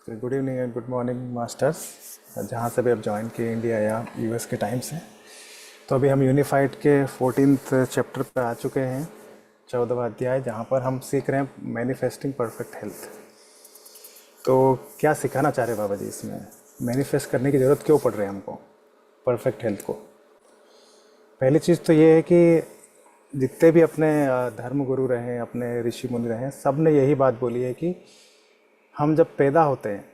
Good evening and good morning masters, जहाँ से भी आप ज्वाइन किए, इंडिया या यूएस के टाइम से। तो अभी हम यूनिफाइड के 14th चैप्टर पे आ चुके हैं, 14वां अध्याय, जहाँ पर हम सीख रहे हैं मैनिफेस्टिंग परफेक्ट हेल्थ। तो क्या सिखाना चाह रहे हैं बाबा जी इसमें? मैनिफेस्ट करने की ज़रूरत क्यों पड़ रही है हमको परफेक्ट हेल्थ को? पहली चीज़ तो ये है कि जितने भी अपने धर्म गुरु रहे, अपने ऋषि मुनि रहे, सब ने यही बात बोली है कि हम जब पैदा होते हैं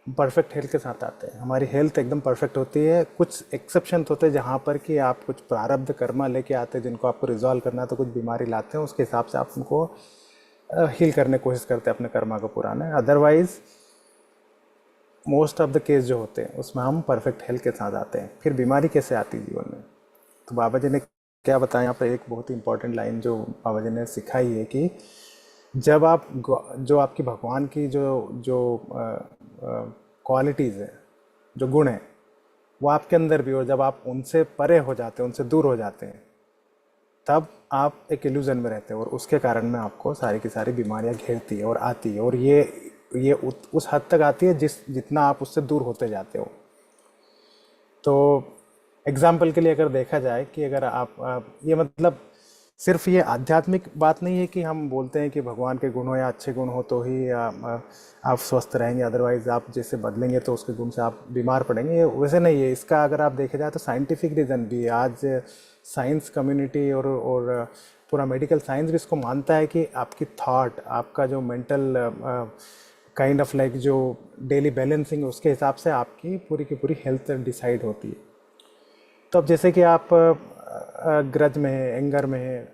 परफेक्ट हेल्थ के साथ आते हैं। हमारी हेल्थ एकदम परफेक्ट होती है। कुछ एक्सेप्शन होते हैं जहाँ पर कि आप कुछ प्रारब्ध कर्मा लेके आते हैं जिनको आपको रिजॉल्व करना है, तो कुछ बीमारी लाते हैं, उसके हिसाब से आप उनको हील करने की कोशिश करते हैं अपने कर्मा को पुराने। Otherwise most of the case जो होते हैं उसमें हम परफेक्ट हेल्थ के साथ आते हैं। फिर बीमारी कैसे आती है जीवन में? तो बाबा जी ने क्या बताया यहाँ पर, एक बहुत ही इंपॉर्टेंट लाइन जो बाबा जी ने सिखाई है कि जब आप जो आपकी भगवान की जो जो क्वालिटीज़ है, जो गुण है, वो आपके अंदर भी, और जब आप उनसे परे हो जाते हैं, उनसे दूर हो जाते हैं, तब आप एक इल्यूजन में रहते हैं, और उसके कारण में आपको सारी की सारी बीमारियां घेरती है और आती है। और ये उस हद तक आती है जितना आप उससे दूर होते जाते हो। तो एग्जाम्पल के लिए अगर देखा जाए कि अगर आप ये मतलब सिर्फ ये आध्यात्मिक बात नहीं है कि हम बोलते हैं कि भगवान के गुण हो या अच्छे गुण हो तो ही आप स्वस्थ रहेंगे, अदरवाइज आप जैसे बदलेंगे तो उसके गुण से आप बीमार पड़ेंगे, ये वैसे नहीं है। इसका अगर आप देखा जाए तो साइंटिफिक रीज़न भी है। आज साइंस कम्युनिटी और पूरा मेडिकल साइंस भी इसको मानता है कि आपकी थॉट, आपका जो मेंटल काइंड ऑफ लाइक जो डेली बैलेंसिंग है, उसके हिसाब से आपकी पूरी की पूरी हेल्थ डिसाइड होती है। तो अब जैसे कि आप ग्रज में है, एंगर में है,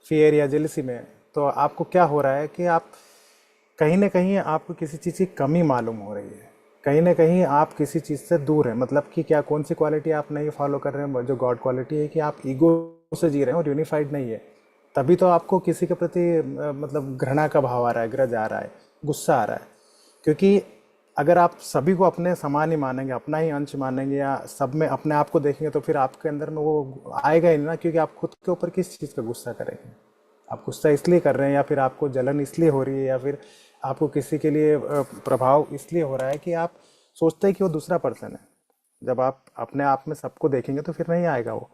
फियर या जेलसी में है, तो आपको क्या हो रहा है कि आप कहीं ना कहीं आपको किसी चीज़ की कमी मालूम हो रही है, कहीं ना कहीं आप किसी चीज़ से दूर हैं। मतलब कि क्या, कौन सी क्वालिटी आप नहीं फॉलो कर रहे हैं? जो गॉड क्वालिटी है कि आप ईगो से जी रहे हैं और यूनिफाइड नहीं है। तभी तो आपको किसी के प्रति मतलब घृणा का भाव आ रहा है, ग्रज आ रहा है, गुस्सा आ रहा है। क्योंकि अगर आप सभी को अपने समान ही मानेंगे, अपना ही अंश मानेंगे, या सब में अपने आप को देखेंगे, तो फिर आपके अंदर में वो आएगा ही नहीं ना। क्योंकि आप खुद के ऊपर किस चीज़ का गुस्सा करेंगे? आप गुस्सा इसलिए कर रहे हैं, या फिर आपको जलन इसलिए हो रही है, या फिर आपको किसी के लिए प्रभाव इसलिए हो रहा है कि आप सोचते हैं कि वो दूसरा पर्सन है। जब आप अपने आप में सबको देखेंगे तो फिर नहीं आएगा वो।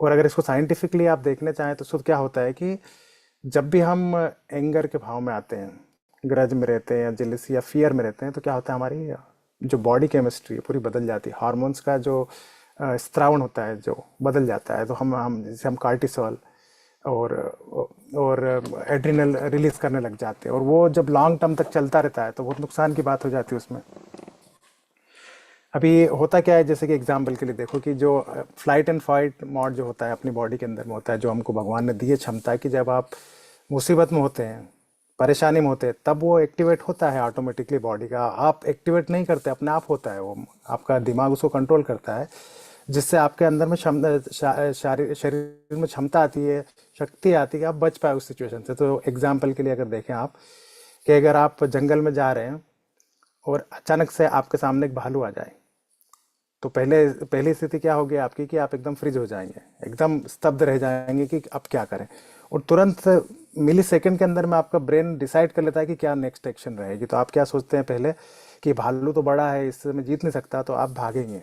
और अगर इसको साइंटिफिकली आप देखने चाहें तो क्या होता है कि जब भी हम एंगर के भाव में आते हैं, ग्रज में रहते हैं, या जेलसी या फियर में रहते हैं, तो क्या होता है, हमारी जो बॉडी केमिस्ट्री है पूरी बदल जाती है। हार्मोन्स का जो स्त्रावण होता है जो बदल जाता है। तो हम जैसे हम कार्टिसोल और और एड्रिनल रिलीज करने लग जाते हैं, और वो जब लॉन्ग टर्म तक चलता रहता है तो बहुत नुकसान की बात हो जाती है उसमें। अभी होता क्या है, जैसे कि एग्जाम्पल के लिए देखो कि जो फ्लाइट एंड फाइट मोड जो होता है अपनी बॉडी के अंदर में होता है, जो हमको भगवान ने दी है क्षमता कि जब आप मुसीबत में होते हैं, परेशानी में होते हैं, तब वो एक्टिवेट होता है ऑटोमेटिकली बॉडी का। आप एक्टिवेट नहीं करते, अपने आप होता है वो। आपका दिमाग उसको कंट्रोल करता है, जिससे आपके अंदर में शरीर में क्षमता आती है, शक्ति आती है कि आप बच पाए उस सिचुएशन से। तो एग्जाम्पल के लिए अगर देखें आप, कि अगर आप जंगल में जा रहे हैं और अचानक से आपके सामने एक भालू आ जाए, तो पहली स्थिति क्या होगी आपकी कि आप एकदम फ्रीज हो जाएंगे, एकदम स्तब्ध रह जाएंगे कि अब क्या करें। और तुरंत मिली सेकंड के अंदर में आपका ब्रेन डिसाइड कर लेता है कि क्या नेक्स्ट एक्शन रहेगी। तो आप क्या सोचते हैं पहले कि भालू तो बड़ा है, इससे मैं जीत नहीं सकता, तो आप भागेंगे।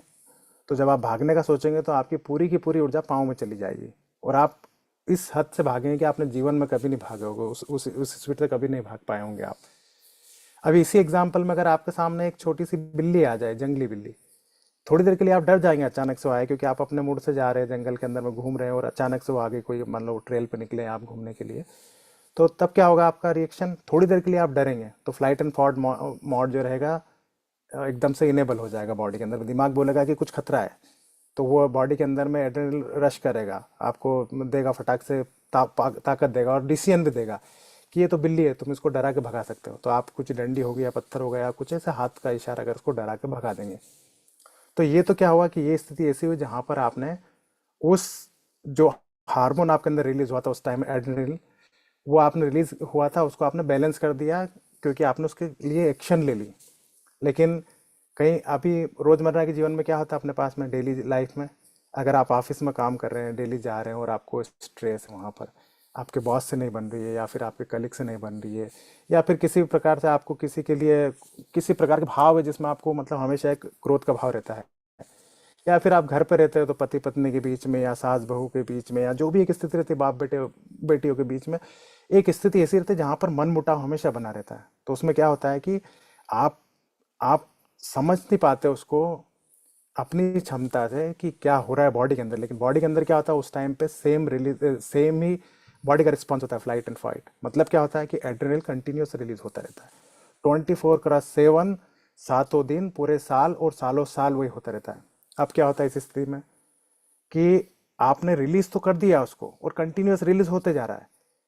तो जब आप भागने का सोचेंगे तो आपकी पूरी की पूरी ऊर्जा पाँव में चली जाएगी, और आप इस हद से भागेंगे कि आपने जीवन में कभी नहीं भागे होगे, उस स्पीड से कभी नहीं भाग पाए होंगे आप। अभी इसी एग्जाम्पल में अगर आपके सामने एक छोटी सी बिल्ली आ जाए, जंगली बिल्ली, थोड़ी देर के लिए आप डर जाएंगे अचानक से आए, क्योंकि आप अपने मूड से जा रहे हैं, जंगल के अंदर में घूम रहे हैं, और अचानक से वो आगे कोई, मान लो ट्रेल पे निकले हैं आप घूमने के लिए, तो तब क्या होगा आपका रिएक्शन? थोड़ी देर के लिए आप डरेंगे, तो फ्लाइट एंड फॉड मोड जो रहेगा एकदम से इनेबल हो जाएगा बॉडी के अंदर। दिमाग बोलेगा कि कुछ खतरा है, तो वो बॉडी के अंदर में एड्रेनल रश करेगा, आपको देगा फटाक से ताकत देगा, और डिसीजन भी देगा कि ये तो बिल्ली है, तुम इसको डरा के भगा सकते हो। तो आप कुछ डंडी होगी या पत्थर हो गया या कुछ ऐसे हाथ का इशारा कर उसको डरा के भगा देंगे। तो ये तो क्या हुआ कि ये स्थिति ऐसी हुई जहां पर आपने उस जो हार्मोन आपके अंदर रिलीज हुआ था उस टाइम, एड्रेनलिन, वो आपने रिलीज हुआ था, उसको आपने बैलेंस कर दिया, क्योंकि आपने उसके लिए एक्शन ले ली। लेकिन कहीं अभी रोजमर्रा के जीवन में क्या होता है अपने पास में, डेली लाइफ में, अगर आप ऑफिस में काम कर रहे हैं, डेली जा रहे हैं, और आपको स्ट्रेस है वहाँ पर, आपके बॉस से नहीं बन रही है, या फिर आपके कलीग से नहीं बन रही है, या फिर किसी भी प्रकार से आपको किसी के लिए किसी प्रकार के भाव है जिसमें आपको मतलब हमेशा एक क्रोध का भाव रहता है, या फिर आप घर पे रहते हो तो पति पत्नी के बीच में या सास बहू के बीच में या जो भी एक स्थिति रहती है बाप बेटे बेटियों के बीच में, एक स्थिति ऐसी रहती है जहाँ पर मन मुटाव हमेशा बना रहता है। तो उसमें क्या होता है कि आप आप समझ नहीं पाते उसको अपनी क्षमता से कि क्या हो रहा है बॉडी के अंदर, लेकिन बॉडी के अंदर क्या होता है उस टाइम पे सेम ही बॉडी का रिस्पॉन्स होता है, फ्लाइट एंड फाइट। मतलब क्या होता है कि एड्रेनल कंटिन्यूस रिलीज होता रहता है 24/7, सातों दिन पूरे साल, और सालों साल वही होता रहता है। अब क्या होता है इस स्थिति में कि आपने रिलीज तो कर दिया उसको और कंटिन्यूस रिलीज होते जा रहा है,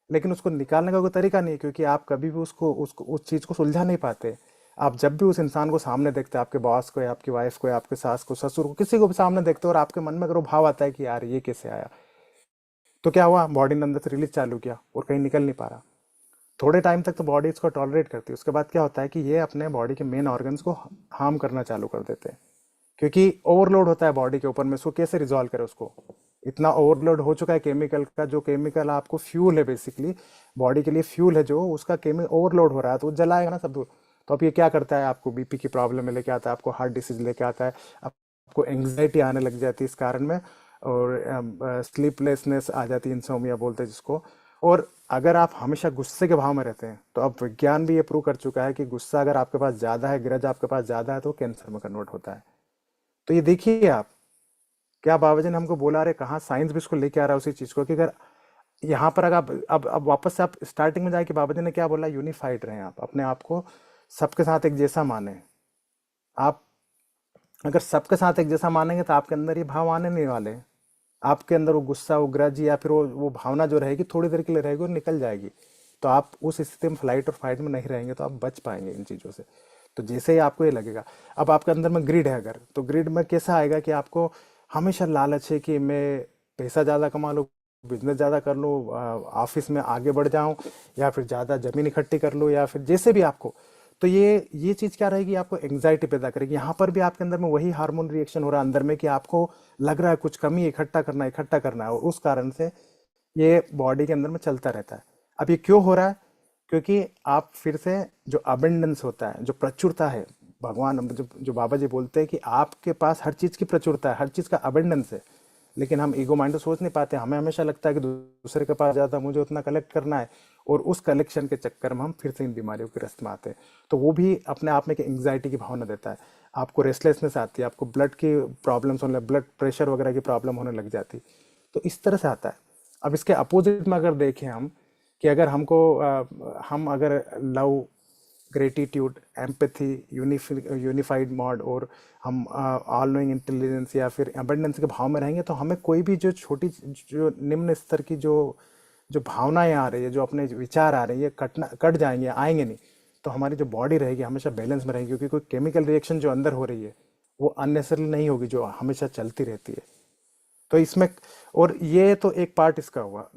लेकिन उसको निकालने का कोई तरीका नहीं है, क्योंकि आप कभी भी उसको उसको उस चीज़ को सुलझा नहीं पाते। आप जब भी उस इंसान को सामने देखते हैं, आपके बॉस को या आपकी वाइफ को या आपके सास को ससुर को किसी को भी सामने देखते हो, और आपके मन में अगर वो भाव आता है कि यार ये कैसे आया, तो क्या हुआ, बॉडी ने अंदर से रिलीज चालू किया और कहीं निकल नहीं पा रहा। थोड़े टाइम तक तो बॉडी इसको टॉलरेट करती है, उसके बाद क्या होता है कि ये अपने बॉडी के मेन ऑर्गन्स को हार्म करना चालू कर देते हैं, क्योंकि ओवरलोड होता है बॉडी के ऊपर में। इसको कैसे रिजॉल्व करे, उसको इतना ओवरलोड हो चुका है केमिकल का, जो केमिकल आपको फ्यूल है बेसिकली, बॉडी के लिए फ्यूल है, जो उसका केमिकल ओवरलोड हो रहा है तो वो जलाएगा ना सब दूर। तो अब ये क्या करता है, आपको बीपी की प्रॉब्लम में लेके आता है, आपको हार्ट डिसीज लेके आता है, आपको एंग्जाइटी आने लग जाती है इस कारण में, और स्लीपलेसनेस आ जाती है, इंसोमिया बोलते हैं जिसको। और अगर आप हमेशा गुस्से के भाव में रहते हैं, तो अब विज्ञान भी ये प्रूव कर चुका है कि गुस्सा अगर आपके पास ज़्यादा है, ग्रज आपके पास ज़्यादा है, तो कैंसर में कन्वर्ट होता है। तो ये देखिए आप, क्या बाबा जी ने हमको बोला, रहे कहाँ साइंस भी इसको लेके आ रहा है उसी चीज़ को, कि अगर यहाँ पर अगर आप अब वापस से आप स्टार्टिंग में जाए कि बाबा जी ने क्या बोला, यूनिफाइड रहें, आप अपने आप को सबके साथ एक जैसा माने। आप अगर सबके साथ एक जैसा मानेंगे तो आपके अंदर ये भाव आने नहीं वाले। आपके अंदर वो गुस्सा, वो ग्रज या फिर वो भावना जो रहेगी थोड़ी देर के लिए रहेगी और निकल जाएगी। तो आप उस स्थिति में फ्लाइट और फाइट में नहीं रहेंगे, तो आप बच पाएंगे इन चीज़ों से। तो जैसे ही आपको ये लगेगा, अब आपके अंदर में ग्रिड है अगर, तो ग्रिड में कैसा आएगा कि आपको हमेशा लालच है कि मैं पैसा ज़्यादा कमा लूँ, बिजनेस ज़्यादा कर लूँ, ऑफिस में आगे बढ़ जाऊँ, या फिर ज़्यादा ज़मीन इकट्ठी कर लूँ, या फिर जैसे भी आपको। तो ये चीज़ क्या रहेगी, आपको एंग्जाइटी पैदा करेगी। यहाँ पर भी आपके अंदर में वही हार्मोन रिएक्शन हो रहा है अंदर में, कि आपको लग रहा है कुछ कमी, इकट्ठा करना है, और उस कारण से ये बॉडी के अंदर में चलता रहता है। अब ये क्यों हो रहा है, क्योंकि आप फिर से जो अबेंडेंस होता है, जो प्रचुरता है, भगवान जो बाबा जी बोलते हैं कि आपके पास हर चीज़ की प्रचुरता है, हर चीज़ का अबेंडेंस है, लेकिन हम ईगो माइंड सोच नहीं पाते। हमें हमेशा लगता है कि दूसरे के पास ज़्यादा, मुझे उतना कलेक्ट करना है, और उस कलेक्शन के चक्कर में हम फिर से इन बीमारियों के रास्ते में आते हैं। तो वो भी अपने आप में एक एंग्जाइटी की भावना देता है, आपको रेस्टलेसनेस आती है, आपको ब्लड की प्रॉब्लम्स होने, ब्लड प्रेशर वगैरह की प्रॉब्लम होने लग जाती है। तो इस तरह से आता है। अब इसके अपोजिट में अगर देखें हम, कि अगर हम अगर love, gratitude, empathy, unified mod, और हम ऑल नोइंग इंटेलिजेंस या फिर अबंडेंस के भाव में रहेंगे, तो हमें कोई भी जो छोटी, जो निम्न स्तर की जो जो भावनाएं आ रही है, जो अपने विचार आ रहे हैं, ये कट जाएंगे, आएंगे नहीं। तो हमारी जो बॉडी रहेगी हमेशा बैलेंस में रहेगी, क्योंकि कोई केमिकल रिएक्शन जो अंदर हो रही है वो अननेसेसरी नहीं होगी, जो हमेशा चलती रहती है। तो इसमें, और ये तो एक पार्ट इसका हुआ।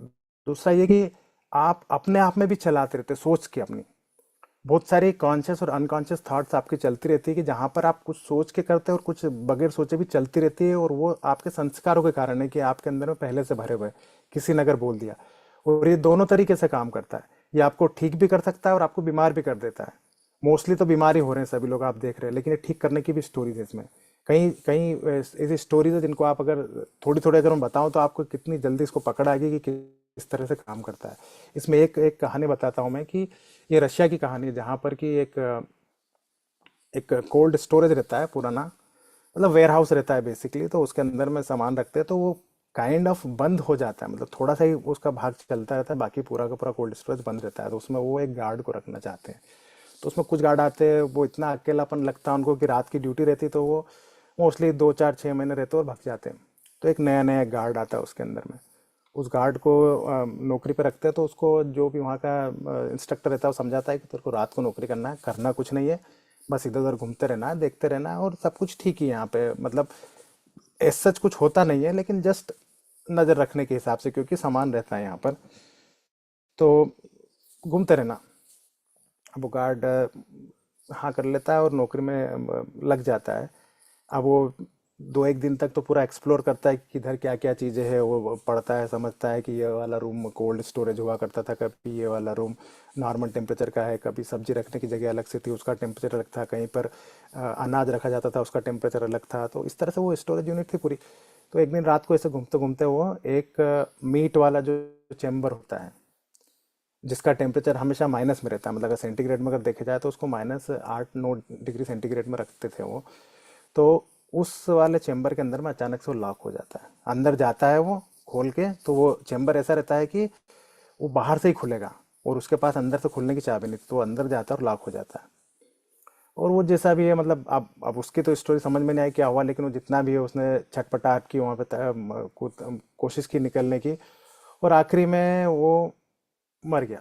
दूसरा ये कि आप अपने आप में भी चलाते रहते, सोच के अपनी बहुत सारी कॉन्शियस और अनकॉन्शियस थॉट्स आपकी चलती रहती है, कि जहाँ पर आप कुछ सोच के करते हैं और कुछ बगैर सोचे भी चलती रहती है, और वो आपके संस्कारों के कारण है, कि आपके अंदर में पहले से भरे हुए हैं, किसी ने अगर बोल दिया। और ये दोनों तरीके से काम करता है, ये आपको ठीक भी कर सकता है और आपको बीमार भी कर देता है। मोस्टली तो बीमार ही हो रहे हैं सभी लोग, आप देख रहे हैं, लेकिन ये ठीक करने की भी स्टोरीज है इसमें। कहीं कहीं ऐसी स्टोरीज है जिनको आप अगर थोड़ी थोड़ी अगर मैं बताऊं, तो आपको कितनी जल्दी इसको पकड़ आएगी कि किस तरह से काम करता है। इसमें एक एक कहानी बताता हूँ मैं, कि ये रशिया की कहानी है, जहाँ पर कि एक एक कोल्ड स्टोरेज रहता है पुराना, मतलब वेयर हाउस रहता है बेसिकली। तो उसके अंदर में सामान रखते हैं, तो वो काइंड ऑफ बंद हो जाता है, मतलब थोड़ा सा ही उसका भाग चलता रहता है, बाकी पूरा का पूरा कोल्ड स्टोरेज बंद रहता है। तो उसमें वो एक गार्ड को रखना चाहते हैं। तो उसमें कुछ गार्ड आते हैं, वो इतना अकेलापन लगता है उनको कि रात की ड्यूटी रहती, तो वो मोस्टली 2 4 6 महीने रहते और भाग जाते हैं। तो एक नया नया गार्ड आता है उसके अंदर में, उस गार्ड को नौकरी पे रखते हैं। तो उसको जो भी वहाँ का इंस्ट्रक्टर रहता है वो समझाता है कि तेरे को रात को नौकरी करना है, करना कुछ नहीं है, बस इधर उधर घूमते रहना है, देखते रहना है, और सब कुछ ठीक ही है यहाँ पे, मतलब ऐसा सच कुछ होता नहीं है, लेकिन जस्ट नज़र रखने के हिसाब से, क्योंकि सामान रहता है यहाँ पर, तो घूमते रहना। अब वो गार्ड हाँ कर लेता है और नौकरी में लग जाता है। अब वो दो एक दिन तक तो पूरा एक्सप्लोर करता है कि किधर क्या क्या चीज़ें हैं, वो पढ़ता है, समझता है कि ये वाला रूम कोल्ड स्टोरेज हुआ करता था, कभी ये वाला रूम नॉर्मल टेम्परेचर का है, कभी सब्जी रखने की जगह अलग से थी उसका टेम्परेचर अलग था, कहीं पर अनाज रखा जाता था उसका टेम्परेचर अलग था। तो इस तरह से वो स्टोरेज यूनिट थी पूरी। तो एक दिन रात को ऐसे घूमते घूमते वो एक मीट वाला जो चेम्बर होता है जिसका टेम्परेचर हमेशा माइनस में रहता है, मतलब अगर सेंटीग्रेड में अगर देखा जाए तो उसको -8-9 डिग्री सेंटीग्रेड में रखते थे वो। तो उस वाले चेम्बर के अंदर में अचानक से वो लॉक हो जाता है, अंदर जाता है वो खोल के, तो वो चेम्बर ऐसा रहता है कि वो बाहर से ही खुलेगा और उसके पास अंदर से खुलने की चाबी नहीं, तो वो अंदर जाता है और लॉक हो जाता है। और वो जैसा भी है, मतलब अब उसकी तो स्टोरी समझ में नहीं आई क्या हुआ, लेकिन वो जितना भी है उसने छटपटाहट की वहाँ पे कोशिश की निकलने की, और आखिरी में वो मर गया।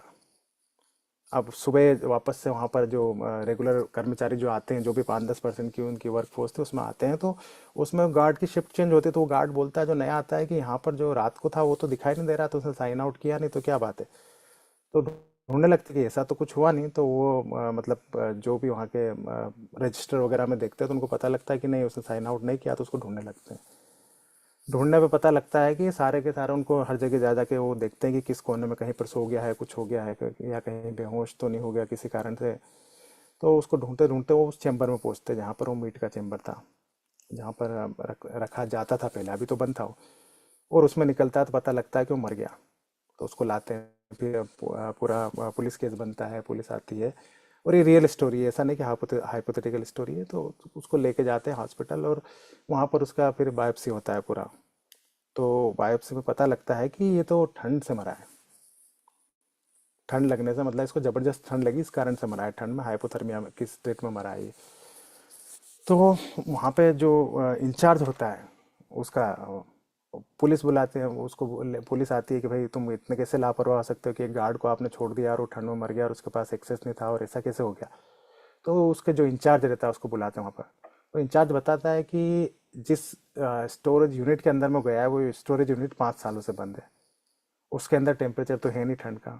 अब सुबह वापस से वहाँ पर जो रेगुलर कर्मचारी जो आते हैं, जो भी 5-10% की उनकी वर्क फोर्स थी उसमें आते हैं, तो उसमें गार्ड की शिफ्ट चेंज होती है। तो वो गार्ड बोलता है जो नया आता है कि यहाँ पर जो रात को था वो तो दिखाई नहीं दे रहा, तो उसने साइन आउट किया नहीं, तो क्या बात है। तो ढूंढने लगते कि ऐसा तो कुछ हुआ नहीं। तो वो मतलब जो भी वहाँ के रजिस्टर वगैरह में देखते हैं तो उनको पता लगता है कि नहीं उसने साइन आउट नहीं किया, तो उसको ढूंढने लगते हैं। ढूंढने पे पता लगता है कि सारे के सारे उनको हर जगह जा जाके वो देखते हैं कि किस कोने में कहीं पर सो गया है, कुछ हो गया है, या कहीं बेहोश तो नहीं हो गया किसी कारण से। तो उसको ढूंढते ढूंढते वो उस चैम्बर में पहुंचते हैं जहाँ पर वो मीट का चैम्बर था, जहाँ पर रखा जाता था पहले, अभी तो बंद था वो। और उसमें निकलता है तो पता लगता है कि वो मर गया। तो उसको लाते हैं, फिर पूरा पुलिस केस बनता है, पुलिस आती है। और ये रियल स्टोरी है, ऐसा नहीं कि हाइपोथेटिकल स्टोरी है। तो उसको लेके जाते हैं हॉस्पिटल, और वहाँ पर उसका फिर बायोप्सी होता है पूरा। तो बायोप्सी में पता लगता है कि ये तो ठंड से मरा है। ठंड लगने से, मतलब इसको ज़बरदस्त ठंड लगी इस कारण से मरा है, ठंड में हाइपोथर्मिया की स्टेट में मरा है ये। तो वहाँ पे जो इंचार्ज होता है उसका, पुलिस बुलाते हैं उसको, पुलिस आती है कि भाई तुम इतने कैसे लापरवाह हो सकते हो कि एक गार्ड को आपने छोड़ दिया और वो ठंड में मर गया और उसके पास एक्सेस नहीं था, और ऐसा कैसे हो गया। तो उसके जो इंचार्ज रहता है उसको बुलाते हैं वहाँ पर। तो इंचार्ज बताता है कि जिस स्टोरेज यूनिट के अंदर में गया है वो स्टोरेज यूनिट 5 सालों से बंद है। उसके अंदर टेम्परेचर तो है नहीं ठंड का,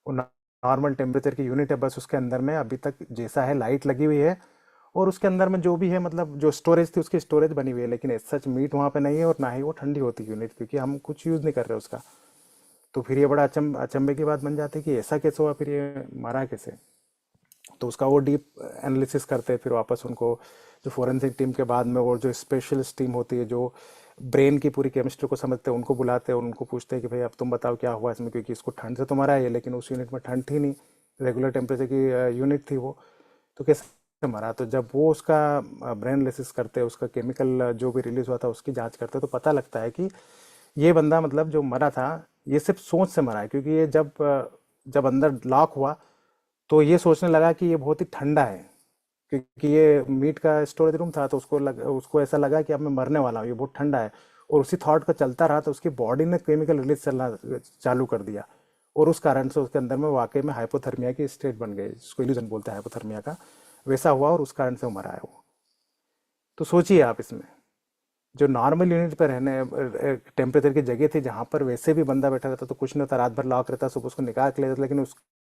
वो नॉर्मल टेम्परेचर की यूनिट है बस। उसके अंदर में अभी तक जैसा है लाइट लगी हुई है, और उसके अंदर में जो भी है, मतलब जो स्टोरेज थी उसकी स्टोरेज बनी हुई है, लेकिन एज सच मीट वहाँ पे नहीं है, और ना ही वो ठंडी होती यूनिट, क्योंकि हम कुछ यूज़ नहीं कर रहे उसका। तो फिर ये बड़ा अचंभे की बात बन जाती है कि ऐसा कैसे हुआ, फिर ये मारा कैसे। तो उसका वो डीप एनालिसिस करते हैं फिर वापस उनको, जो फोरेंसिक टीम के बाद में, और जो स्पेशलिस्ट टीम होती है जो ब्रेन की पूरी केमिस्ट्री को समझते हैं, उनको बुलाते हैं और उनको पूछते हैं कि भाई अब तुम बताओ क्या हुआ इसमें, क्योंकि इसको ठंड से तो मरा है, लेकिन उस यूनिट में ठंड थी नहीं, रेगुलर टेम्परेचर की यूनिट थी वो। तो कैसे मरा। तो जब वो उसका ब्रेन एनालिसिस करते हैं, उसका केमिकल जो भी रिलीज हुआ था उसकी जांच करते हैं, तो पता लगता है कि ये बंदा, मतलब जो मरा था, ये सिर्फ सोच से मरा है। क्योंकि ये जब अंदर लॉक हुआ तो ये सोचने लगा कि ये बहुत ही ठंडा है, क्योंकि ये मीट का स्टोरेज रूम था, तो उसको ऐसा लगा कि अब मैं मरने वाला हूँ, ये बहुत ठंडा है। और उसी थॉट का चलता रहा तो उसकी बॉडी ने केमिकल रिलीज चलना चालू कर दिया, और उस कारण से उसके अंदर में वाकई में हाइपोथर्मिया की स्टेट बन गई, जिसको इल्यूजन बोलते हैं हाइपोथर्मिया का, वैसा हुआ, और उस कारण से वो मरा है वो। तो सोचिए आप इसमें, जो नॉर्मल यूनिट पर रहने टेम्परेचर की जगह थी, जहाँ पर वैसे भी बंदा बैठा रहता तो कुछ नहीं होता, रात भर लॉक रहता, सुबह उसको निकाल के ले जाता, लेकिन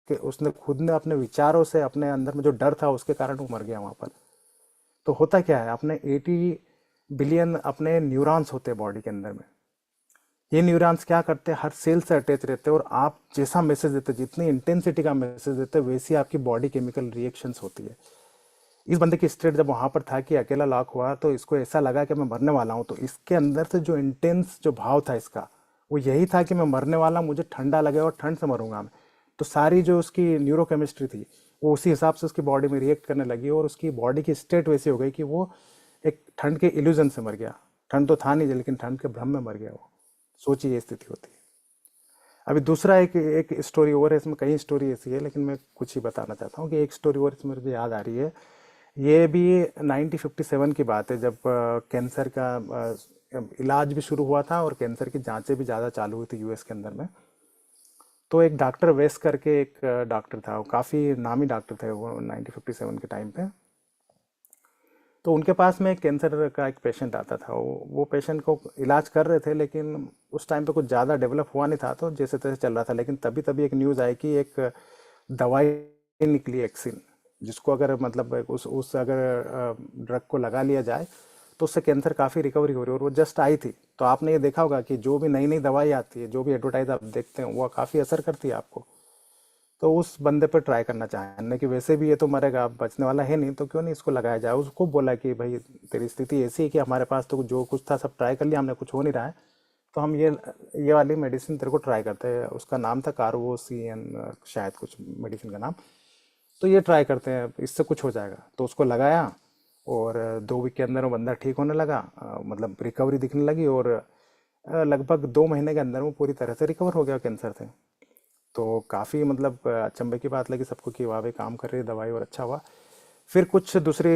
उसने खुद ने अपने विचारों से, अपने अंदर में जो डर था उसके कारण वो मर गया वहाँ पर। तो होता क्या है, अपने 80 बिलियन अपने न्यूरॉन्स होते हैं बॉडी के अंदर में। ये न्यूरॉन्स क्या करते हैं, हर सेल से अटैच रहते हैं, और आप जैसा मैसेज देते हैं, जितनी इंटेंसिटी का मैसेज देते हैं, वैसी आपकी बॉडी केमिकल रिएक्शंस होती है। इस बंदे की स्टेट जब वहां पर था कि अकेला लॉक हुआ, तो इसको ऐसा लगा कि मैं मरने वाला हूं, तो इसके अंदर से जो इंटेंस जो भाव था इसका, वो यही था कि मैं मरने वाला, मुझे ठंडा लगेगा और ठंड से मरूंगा मैं। तो सारी जो उसकी न्यूरोकेमिस्ट्री थी वो उसी हिसाब से उसकी बॉडी में रिएक्ट करने लगी, और उसकी बॉडी की स्टेट वैसी हो गई कि वो एक ठंड के इल्यूजन से मर गया। ठंड तो था नहीं, लेकिन ठंड के भ्रम में मर गया वो। सोचिए ये स्थिति होती है। अभी दूसरा एक एक स्टोरी और है, इसमें कई स्टोरी ऐसी है, लेकिन मैं कुछ ही बताना चाहता हूँ कि एक स्टोरी और इसमें मुझे याद आ रही है। ये भी 1957 की बात है, जब कैंसर का इलाज भी शुरू हुआ था और कैंसर की जांचें भी ज़्यादा चालू हुई थी यूएस के अंदर में। तो एक डॉक्टर वेस करके एक डॉक्टर था, वो काफ़ी नामी डॉक्टर थे वो 1957 के टाइम पे। तो उनके पास में एक कैंसर का एक पेशेंट आता था, वो पेशेंट को इलाज कर रहे थे, लेकिन उस टाइम पे कुछ ज़्यादा डेवलप हुआ नहीं था, तो जैसे तैसे चल रहा था। लेकिन तभी तभी एक न्यूज़ आई कि एक दवाई निकली एक्सिन, जिसको अगर मतलब उस अगर ड्रग को लगा लिया जाए तो उससे कैंसर काफ़ी रिकवरी हो रही है, और वो जस्ट आई थी। तो आपने ये देखा होगा कि जो भी नई नई दवाई आती है, जो भी एडवर्टाइज आप देखते हैं, वो काफ़ी असर करती है आपको। तो उस बंदे पर ट्राई करना चाहें कि वैसे भी ये तो मरेगा, अब बचने वाला है नहीं, तो क्यों नहीं इसको लगाया जाए। उसको बोला कि भाई तेरी स्थिति ऐसी है कि हमारे पास तो जो कुछ था सब ट्राई कर लिया हमने, कुछ हो नहीं रहा है, तो हम ये वाली मेडिसिन तेरे को ट्राई करते हैं। उसका नाम था कार्बोसिन, शायद कुछ मेडिसिन का नाम। तो ये ट्राई करते हैं, इससे कुछ हो जाएगा। तो उसको लगाया, और 2 वीक के अंदर वो बंदा ठीक होने लगा, मतलब रिकवरी दिखने लगी, और लगभग 2 महीने के अंदर वो पूरी तरह से रिकवर हो गया कैंसर से। तो काफ़ी मतलब अचंभे की बात लगी सबको कि वाह भाई काम कर रही है दवाई, और अच्छा हुआ। फिर कुछ दूसरी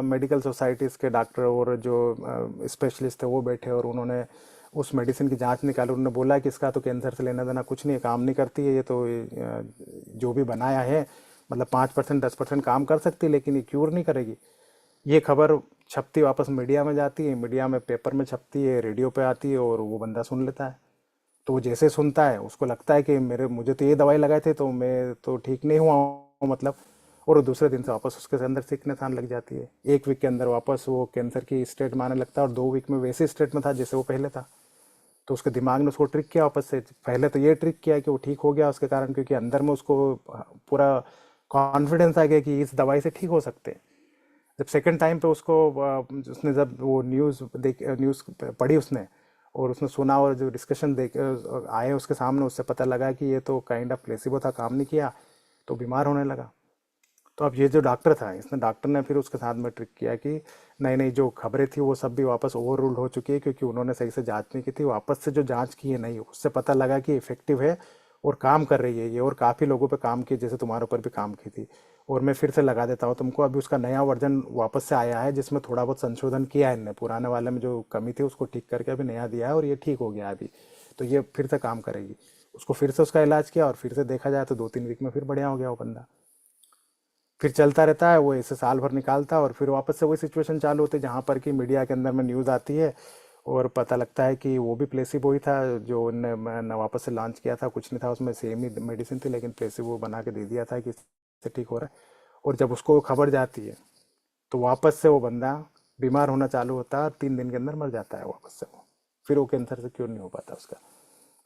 मेडिकल सोसाइटीज़ के डॉक्टर और जो स्पेशलिस्ट थे वो बैठे, और उन्होंने उस मेडिसिन की जांच निकाली। उन्होंने बोला कि इसका तो कैंसर से लेना देना कुछ नहीं है, काम नहीं करती है ये तो, जो भी बनाया है मतलब 5% 10% काम कर सकती है, लेकिन ये क्यूर नहीं करेगी। ये खबर छपती वापस मीडिया में जाती है, मीडिया में पेपर में छपती है, रेडियो पे आती है, और वो बंदा सुन लेता है। तो वो जैसे सुनता है उसको लगता है कि मुझे तो ये दवाई लगाए थे तो मैं तो ठीक नहीं हुआ हूँ मतलब। और वो दूसरे दिन से वापस उसके अंदर सिकनेस आने लग जाती है। 1 वीक के अंदर वापस वो कैंसर की स्टेट में आने लगता है, और 2 वीक में वैसे स्टेट में था जैसे वो पहले था। तो उसके दिमाग ने उसको ट्रिक किया वापस से। पहले तो ये ट्रिक किया कि वो ठीक हो गया उसके कारण, क्योंकि अंदर में उसको पूरा कॉन्फिडेंस आ गया कि इस दवाई से ठीक हो सकते हैं। जब सेकंड टाइम पे उसको उसने जब वो न्यूज़ पढ़ी उसने, और उसने सुना, और जो डिस्कशन देख आए उसके सामने, उससे पता लगा कि ये तो काइंड ऑफ प्लेसिबो था, काम नहीं किया, तो बीमार होने लगा। तो अब ये जो डॉक्टर था, इसने डॉक्टर ने फिर उसके साथ में ट्रिक किया कि नहीं नहीं, जो खबरें थी वो सब भी वापस ओवर रूल्ड हो चुकी है, क्योंकि उन्होंने सही से जांच नहीं की थी। वापस से जो जांच की है नहीं, उससे पता लगा कि इफेक्टिव है और काम कर रही है ये, और काफ़ी लोगों पे काम की, जैसे तुम्हारे ऊपर भी काम की थी। और मैं फिर से लगा देता हूँ तुमको, अभी उसका नया वर्जन वापस से आया है, जिसमें थोड़ा बहुत संशोधन किया है इनने, पुराने वाले में जो कमी थी उसको ठीक करके अभी नया दिया है, और ये ठीक हो गया अभी। तो ये फिर से काम करेगी। उसको फिर से उसका इलाज किया, और फिर से देखा जाए तो 2-3 वीक में फिर बढ़िया हो गया वो बंदा। फिर चलता रहता है वो, ऐसे साल भर निकालता है, और फिर वापस से वही सिचुएशन चालू होती है जहाँ पर कि मीडिया के अंदर में न्यूज़ आती है, और पता लगता है कि वो भी प्लेसिबो ही था जो उनने वापस से लॉन्च किया था। कुछ नहीं था उसमें, सेम ही मेडिसिन थी, लेकिन प्लेसिबो बना के दे दिया था कि इससे ठीक हो रहा है। और जब उसको खबर जाती है, तो वापस से वो बंदा बीमार होना चालू होता है, और 3 दिन के अंदर मर जाता है वापस से वो। फिर वो कैंसर से क्योर नहीं हो पाता उसका।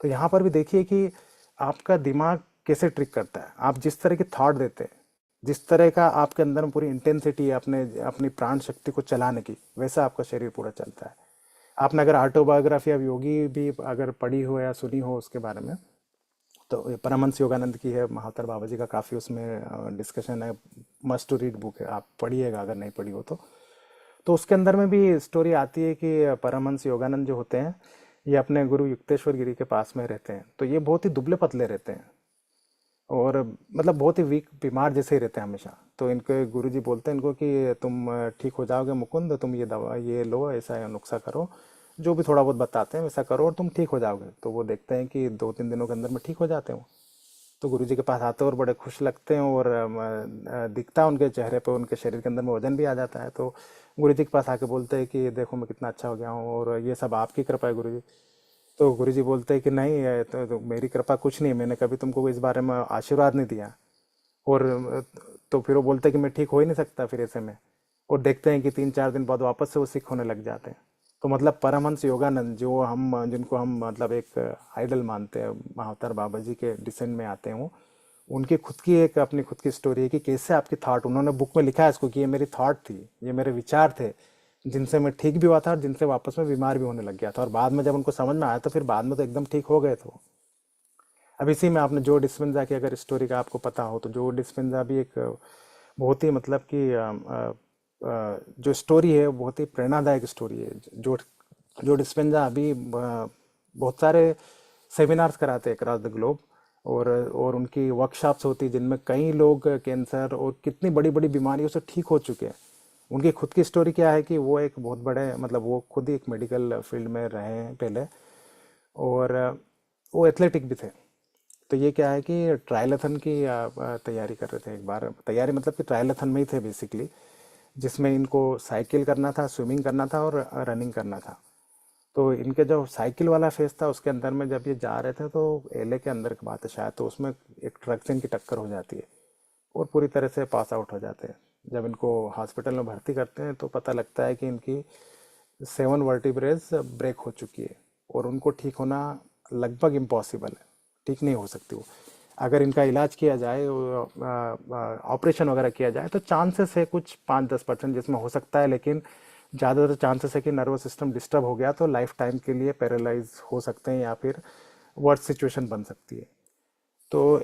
तो यहाँ पर भी देखिए कि आपका दिमाग कैसे ट्रिक करता है। आप जिस तरह की थॉट देते हैं, जिस तरह का आपके अंदर में पूरी इंटेंसिटी है अपने अपनी प्राण शक्ति को चलाने की, वैसा आपका शरीर पूरा चलता है। आपने अगर ऑटोबायोग्राफी अब योगी भी अगर पढ़ी हो या सुनी हो उसके बारे में, तो ये परमहंस योगानंद की है, महातर बाबा जी का काफ़ी उसमें डिस्कशन है। मस्ट टू रीड बुक है, आप पढ़िएगा अगर नहीं पढ़ी हो तो। तो उसके अंदर में भी स्टोरी आती है कि परमहंस योगानंद जो होते हैं, ये अपने गुरु युक्तेश्वर गिरी के पास में रहते हैं। तो ये बहुत ही दुबले पतले रहते हैं, और मतलब बहुत ही वीक, बीमार जैसे ही रहते हैं हमेशा। तो इनके गुरुजी बोलते हैं इनको कि तुम ठीक हो जाओगे मुकुंद, तुम ये दवा ये लो, ऐसा नुस्खा करो, जो भी थोड़ा बहुत बताते हैं वैसा करो, और तुम ठीक हो जाओगे। तो वो देखते हैं कि 2-3 दिनों के अंदर में ठीक हो जाते हो। तो गुरुजी के पास आते हैं और बड़े खुश लगते हैं, और दिखता है उनके चेहरे पे, उनके शरीर के अंदर में वजन भी आ जाता है। तो गुरुजी के पास आके बोलते हैं कि देखो मैं कितना अच्छा हो गया हूँ, और ये सब आपकी कृपा है गुरुजी। तो गुरुजी बोलते हैं कि नहीं, तो मेरी कृपा कुछ नहीं, मैंने कभी तुमको इस बारे में आशीर्वाद नहीं दिया। और तो फिर वो बोलते हैं कि मैं ठीक हो ही नहीं सकता फिर ऐसे में। और देखते हैं कि 3-4 दिन बाद वापस से वो सिक होने लग जाते हैं। तो मतलब परमहंस योगानंद, जो हम जिनको हम मतलब एक आइडल मानते हैं, महावतार बाबा जी के डिसेंड में आते हैं वो, उनकी खुद की एक अपनी खुद की स्टोरी है कि कैसे आपकी थॉट, उन्होंने बुक में लिखा है इसको कि ये मेरी थॉट थी, ये मेरे विचार थे, जिनसे मैं ठीक भी हुआ था और जिनसे वापस में बीमार भी होने लग गया था। और बाद में जब उनको समझ में आया तो फिर बाद में तो एकदम ठीक हो गए थे वो। अब इसी में आपने जो डिस्पेंजा की अगर स्टोरी का आपको पता हो, तो जो डिस्पेंजा भी एक बहुत ही मतलब कि जो स्टोरी है वो बहुत ही प्रेरणादायक स्टोरी है। जो जो डिस्पेंजा अभी बहुत सारे सेमिनार्स कराते हैं अक्रॉस द ग्लोब, और उनकी वर्कशॉप्स होती है जिनमें कई लोग कैंसर और कितनी बड़ी बड़ी बीमारियों से ठीक हो चुके हैं। उनकी खुद की स्टोरी क्या है कि वो एक बहुत बड़े मतलब वो खुद ही एक मेडिकल फील्ड में रहे हैं पहले, और वो एथलेटिक भी थे। तो ये क्या है कि ट्रायलथन की तैयारी कर रहे थे एक बार, तैयारी मतलब कि ट्रायलथन में ही थे बेसिकली, जिसमें इनको साइकिल करना था, स्विमिंग करना था, और रनिंग करना था। तो इनके जो साइकिल वाला फेस था उसके अंदर में जब ये जा रहे थे, तो एलए के अंदर की बात है शायद, तो उसमें एक ट्रक से इनकी टक्कर हो जाती है, और पूरी तरह से पास आउट हो जाते हैं। जब इनको हॉस्पिटल में भर्ती करते हैं तो पता लगता है कि इनकी 7 वर्टिब्रेज ब्रेक हो चुकी है और उनको ठीक होना लगभग इम्पॉसिबल है, ठीक नहीं हो सकती वो। अगर इनका इलाज किया जाए, ऑपरेशन वगैरह किया जाए, तो चांसेस है कुछ 5-10% जिसमें हो सकता है, लेकिन ज़्यादातर चांसेस है कि नर्वस सिस्टम डिस्टर्ब हो गया तो लाइफ टाइम के लिए पैरालाइज हो सकते हैं या फिर वर्स्ट सिचुएशन बन सकती है। तो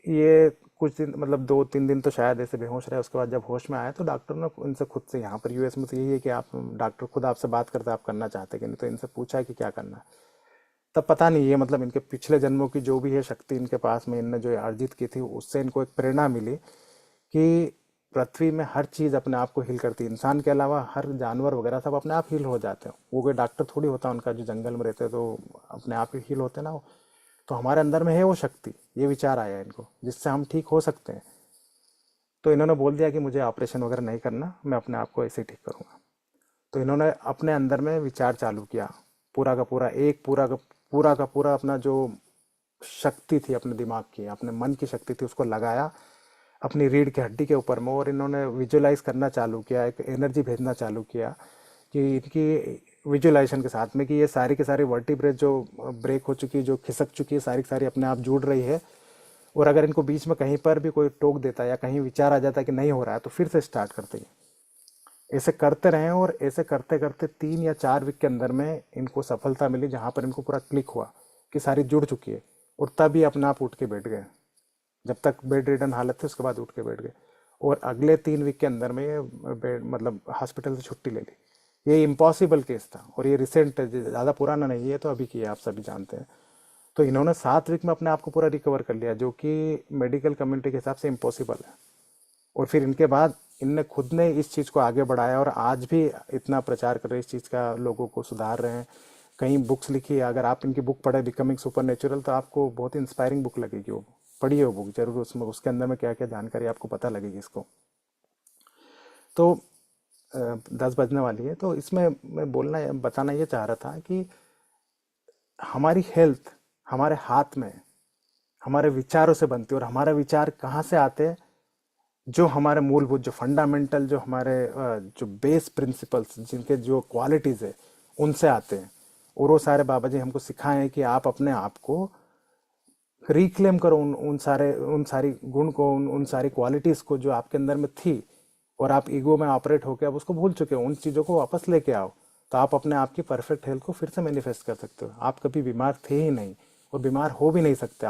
ये कुछ दिन, मतलब 2-3 दिन तो शायद ऐसे बेहोश रहे। उसके बाद जब होश में आया तो डॉक्टर ने इनसे खुद से, यहाँ पर यूएस में तो यही है कि आप, डॉक्टर खुद आपसे बात करते हैं आप करना चाहते हैं कि नहीं, तो इनसे पूछा है कि क्या करना है। तब पता नहीं ये मतलब इनके पिछले जन्मों की जो भी है शक्ति इनके पास में, इनने जो अर्जित की थी, उससे इनको एक प्रेरणा मिली कि पृथ्वी में हर चीज़ अपने आप को हील करती है। इंसान के अलावा हर जानवर वगैरह सब अपने आप हील हो जाते हैं। वो कोई डॉक्टर थोड़ी होता है उनका, जो जंगल में रहते हैं तो अपने आप ही हील होते हैं ना वो। तो हमारे अंदर में है वो शक्ति, ये विचार आया इनको जिससे हम ठीक हो सकते हैं। तो इन्होंने बोल दिया कि मुझे ऑपरेशन वगैरह नहीं करना, मैं अपने आप को ऐसे ही ठीक करूँगा। तो इन्होंने अपने अंदर में विचार चालू किया, पूरा का पूरा एक पूरा का पूरा अपना जो शक्ति थी अपने दिमाग की, अपने मन की शक्ति थी, उसको लगाया अपनी रीढ़ की हड्डी के ऊपर में, और इन्होंने विजुलाइज करना चालू किया, एक एनर्जी भेजना चालू किया कि इनकी विजुलाइजेशन के साथ में कि ये सारी की सारी वर्टिब्रेज जो ब्रेक हो चुकी, जो खिसक चुकी है, सारी की सारी अपने आप जुड़ रही है। और अगर इनको बीच में कहीं पर भी कोई टोक देता है या कहीं विचार आ जाता है कि नहीं हो रहा है, तो फिर से स्टार्ट करते हैं। ऐसे करते रहें और ऐसे करते करते 3 या 4 वीक के अंदर में इनको सफलता मिली, जहाँ पर इनको पूरा क्लिक हुआ कि सारी जुड़ चुकी है। और तभी अपने आप उठ के बैठ गए। जब तक बेड रिडन हालत थी उसके बाद उठ के बैठ गए, और अगले 3 वीक के अंदर में ये बेड मतलब हॉस्पिटल से छुट्टी ले ली। ये इम्पॉसिबल केस था और ये रिसेंट, ज़्यादा पुराना नहीं है, तो अभी की है, आप सभी जानते हैं। तो इन्होंने 7 वीक में अपने आप को पूरा रिकवर कर लिया, जो कि मेडिकल कम्युनिटी के हिसाब से इम्पॉसिबल है। और फिर इनके बाद इनने खुद ने इस चीज़ को आगे बढ़ाया और आज भी इतना प्रचार कर रहे हैं इस चीज़ का, लोगों को सुधार रहे हैं। कई बुक्स लिखी है, अगर आप इनकी बुक पढ़े बिकमिंग सुपर नेचुरल, तो आपको बहुत ही इंस्पायरिंग बुक लगेगी वो। पढ़िए वो बुक जरूर, उसमें उसके अंदर में क्या क्या जानकारी आपको पता लगेगी इसको। तो 10 बजने वाली है, तो इसमें मैं बताना ये चाह रहा था कि हमारी हेल्थ हमारे हाथ में, हमारे विचारों से बनती है। और हमारे विचार कहाँ से आते हैं? जो हमारे मूलभूत, जो फंडामेंटल, जो हमारे जो बेस प्रिंसिपल्स, जिनके जो क्वालिटीज़ है, उनसे आते हैं। और वो सारे बाबा जी हमको सिखाए हैं कि आप अपने आप को रिक्लेम करो, उन सारी गुण को, उन सारी क्वालिटीज़ को जो आपके अंदर में थी, और आप ईगो में ऑपरेट होकर आप उसको भूल चुके हो। उन चीज़ों को वापस लेके आओ, तो आप अपने आप की परफेक्ट हेल्थ को फिर से मैनिफेस्ट कर सकते हो। आप कभी बीमार थे ही नहीं और बीमार हो भी नहीं सकते।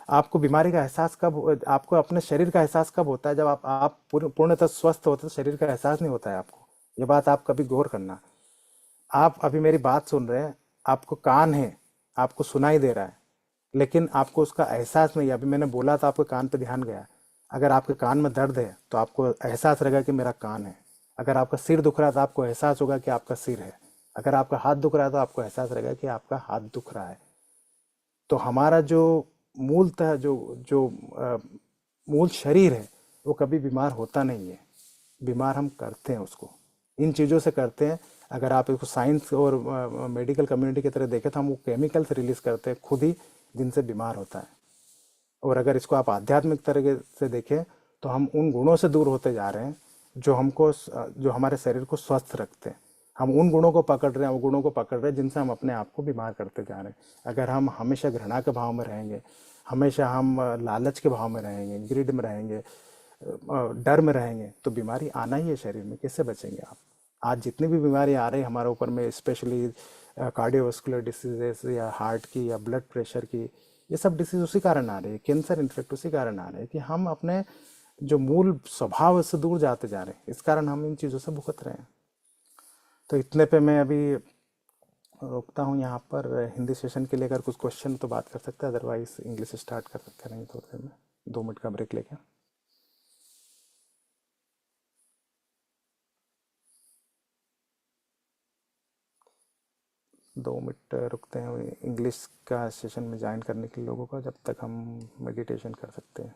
आपको बीमारी का एहसास कब, आपको अपने शरीर का एहसास कब होता है? जब आप पूर्णतः स्वस्थ होते, तो शरीर का एहसास नहीं होता है आपको। ये बात आप कभी गौर करना। आप अभी मेरी बात सुन रहे हैं, आपको कान है, आपको सुनाई दे रहा है, लेकिन आपको उसका एहसास नहीं है। अभी मैंने बोला तो आपके कान पे ध्यान गया। अगर आपके कान में दर्द है तो आपको एहसास रहेगा कि मेरा कान है। अगर आपका सिर दुख रहा है तो आपको एहसास होगा कि आपका सिर है। अगर आपका हाथ दुख रहा है तो आपको एहसास रहेगा कि आपका हाथ दुख रहा है। तो हमारा जो मूलतः जो जो मूल शरीर है, वो कभी बीमार होता नहीं है। बीमार हम करते हैं उसको, इन चीज़ों से करते हैं। अगर आप इसको साइंस और मेडिकल कम्युनिटी की तरह देखें, तो हम वो केमिकल्स रिलीज करते हैं खुद ही, जिनसे बीमार होता है। और अगर इसको आप आध्यात्मिक तरीके से देखें, तो हम उन गुणों से दूर होते जा रहे हैं जो हमारे शरीर को स्वस्थ रखते हैं। हम उन गुणों को पकड़ रहे हैं, वो गुणों को पकड़ रहे हैं जिनसे हम अपने आप को बीमार करते जा रहे हैं। अगर हम हमेशा घृणा के भाव में रहेंगे, हमेशा हम लालच के भाव में रहेंगे, ग्रीड में रहेंगे, डर में रहेंगे, तो बीमारी आना ही है शरीर में। कैसे बचेंगे आप? आज जितनी भी बीमारी आ रही है हमारे ऊपर में, स्पेशली कार्डियोवास्कुलर डिसीजेस या हार्ट की या ब्लड प्रेशर की, ये सब डिसीज उसी कारण आ रही है। कैंसर इन्फेक्ट उसी कारण आ रहे हैं कि हम अपने जो मूल स्वभाव से दूर जाते जा रहे हैं। इस कारण हम इन चीज़ों से भुगत रहे हैं। तो इतने पे मैं अभी रोकता हूँ यहाँ पर। हिंदी सेशन के लिए अगर कुछ क्वेश्चन तो बात कर सकते हैं, अदरवाइज इंग्लिश स्टार्ट कर सकते हैं थोड़ी देर में, 2 मिनट का ब्रेक लेके। 2 मिनट रुकते हैं इंग्लिश का सेशन में ज्वाइन करने के लोगों का, जब तक हम मेडिटेशन कर सकते हैं।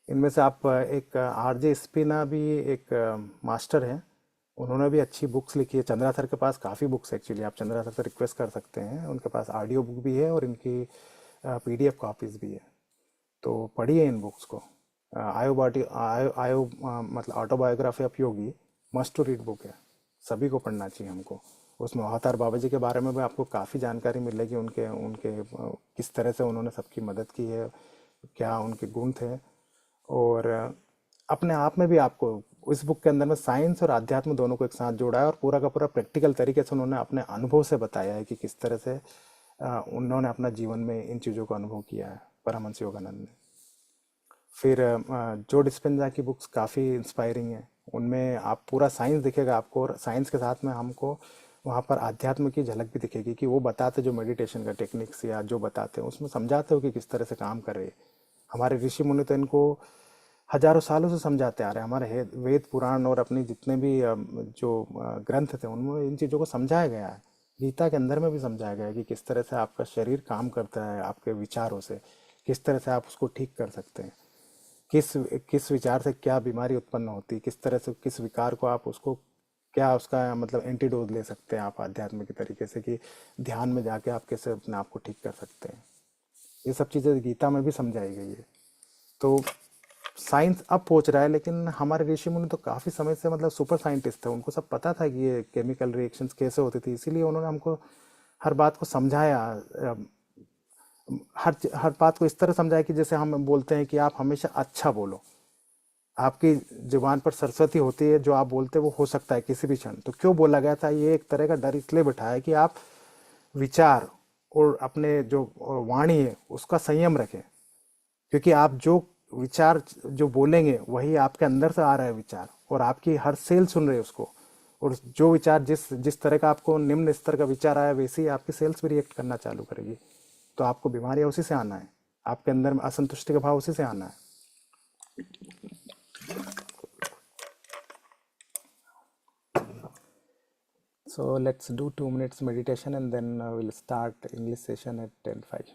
इनमें से आप एक आरजे स्पिना भी एक मास्टर हैं, उन्होंने भी अच्छी बुक्स लिखी है। चंद्रा सर के पास काफ़ी बुक्स एक्चुअली, आप चंद्रा सर से रिक्वेस्ट कर सकते हैं, उनके पास ऑडियो बुक भी है और इनकी PDF कॉपीज़ भी है, तो पढ़िए इन बुक्स को। मतलब autobiography of Yogi must to read book है, सभी को पढ़ना चाहिए हमको। उसमें अवतार बाबा जी के बारे में भी आपको काफ़ी जानकारी मिलेगी, उनके उनके किस तरह से उन्होंने सबकी मदद की है, क्या उनके गुण थे। और अपने आप में भी आपको इस बुक के अंदर में साइंस और अध्यात्म दोनों को एक साथ जोड़ा है, और पूरा का पूरा प्रैक्टिकल तरीके से उन्होंने अपने अनुभव से बताया है कि किस तरह से उन्होंने अपना जीवन में इन चीज़ों का अनुभव किया है, परमहंस योगानंद ने। फिर जो डिस्पेंजा की बुक्स काफ़ी इंस्पायरिंग है, उनमें आप पूरा साइंस दिखेगा आपको, और साइंस के साथ में हमको वहाँ पर आध्यात्म की झलक भी दिखेगी कि वो बताते जो मेडिटेशन का टेक्निक्स या जो बताते हैं उसमें समझाते हो कि किस तरह से काम कर रहे हैं। हमारे ऋषि मुनि तो इनको हजारों सालों से समझाते आ रहे हैं। हमारे वेद पुराण और अपने जितने भी जो ग्रंथ थे उनमें इन चीज़ों को समझाया गया है। गीता के अंदर में भी समझाया गया है कि किस तरह से आपका शरीर काम करता है, आपके विचारों से किस तरह से आप उसको ठीक कर सकते हैं, किस किस विचार से क्या बीमारी उत्पन्न होती है, किस तरह से किस विकार को आप उसको क्या उसका मतलब एंटीडोज ले सकते हैं आप आध्यात्म के तरीके से, कि ध्यान में जाके आप कैसे अपने आप को ठीक कर सकते हैं। ये सब चीज़ें गीता में भी समझाई गई है। तो साइंस अब पहुंच रहा है, लेकिन हमारे ऋषि मुनि तो काफ़ी समय से मतलब सुपर साइंटिस्ट थे, उनको सब पता था कि ये केमिकल रिएक्शंस कैसे होती थी, इसीलिए उन्होंने हमको हर बात को समझाया। हर बात को इस तरह समझाया कि जैसे हम बोलते हैं कि आप हमेशा अच्छा बोलो, आपकी जुबान पर सरस्वती होती है, जो आप बोलते हैं वो हो सकता है किसी भी क्षण। तो क्यों बोला गया था, ये एक तरह का डर इसलिए बिठाया कि आप विचार और अपने जो वाणी है उसका संयम रखें, क्योंकि आप जो विचार जो बोलेंगे वही आपके अंदर से आ रहा है विचार, और आपकी हर सेल सुन रही है उसको। और जो विचार जिस जिस तरह का आपको निम्न स्तर का विचार आया, वैसे ही आपकी सेल्स भी रिएक्ट करना चालू करेगी। तो आपको बीमारियां उसी से आना है, आपके अंदर में असंतुष्टि का भाव उसी से आना है। So let's do 2 minutes meditation and then we'll start English session at 10:05.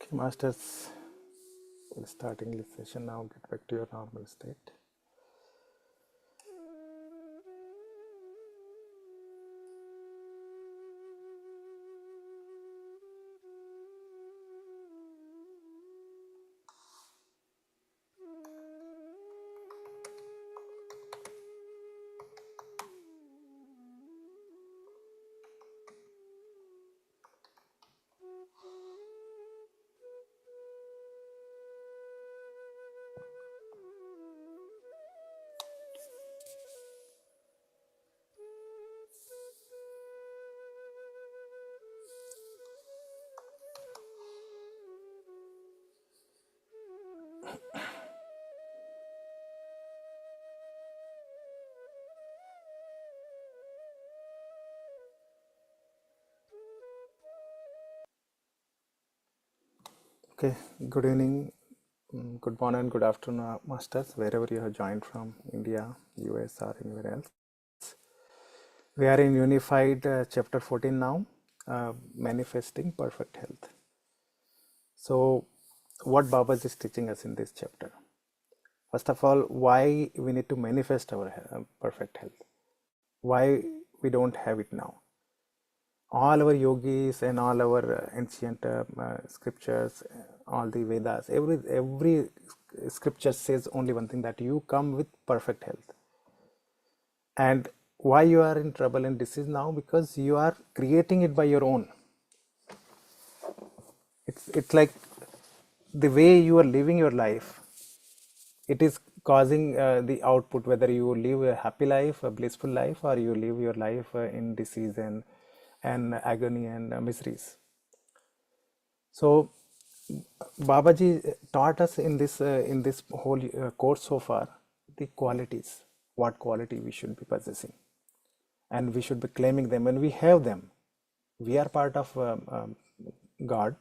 Okay, masters, we'll start English session now. Get back to your normal state. Okay, good evening, good morning, good afternoon, masters, wherever you have joined from, India, US, or anywhere else. We are in Unified chapter 14 now, manifesting perfect health. So, what Babaji is teaching us in this chapter? First of all, why we need to manifest our perfect health? Why we don't have it now? All our yogis and all our ancient scriptures, all the Vedas, every scripture says only one thing, that you come with perfect health. And why you are in trouble and disease now? Because you are creating it by your own. It's like the way you are living your life, it is causing the output, whether you live a happy life, a blissful life, or you live your life in disease and agony and miseries. So Babaji taught us in this whole course so far the qualities, what quality we should be possessing, and we should be claiming them, and we have them. We are part of God,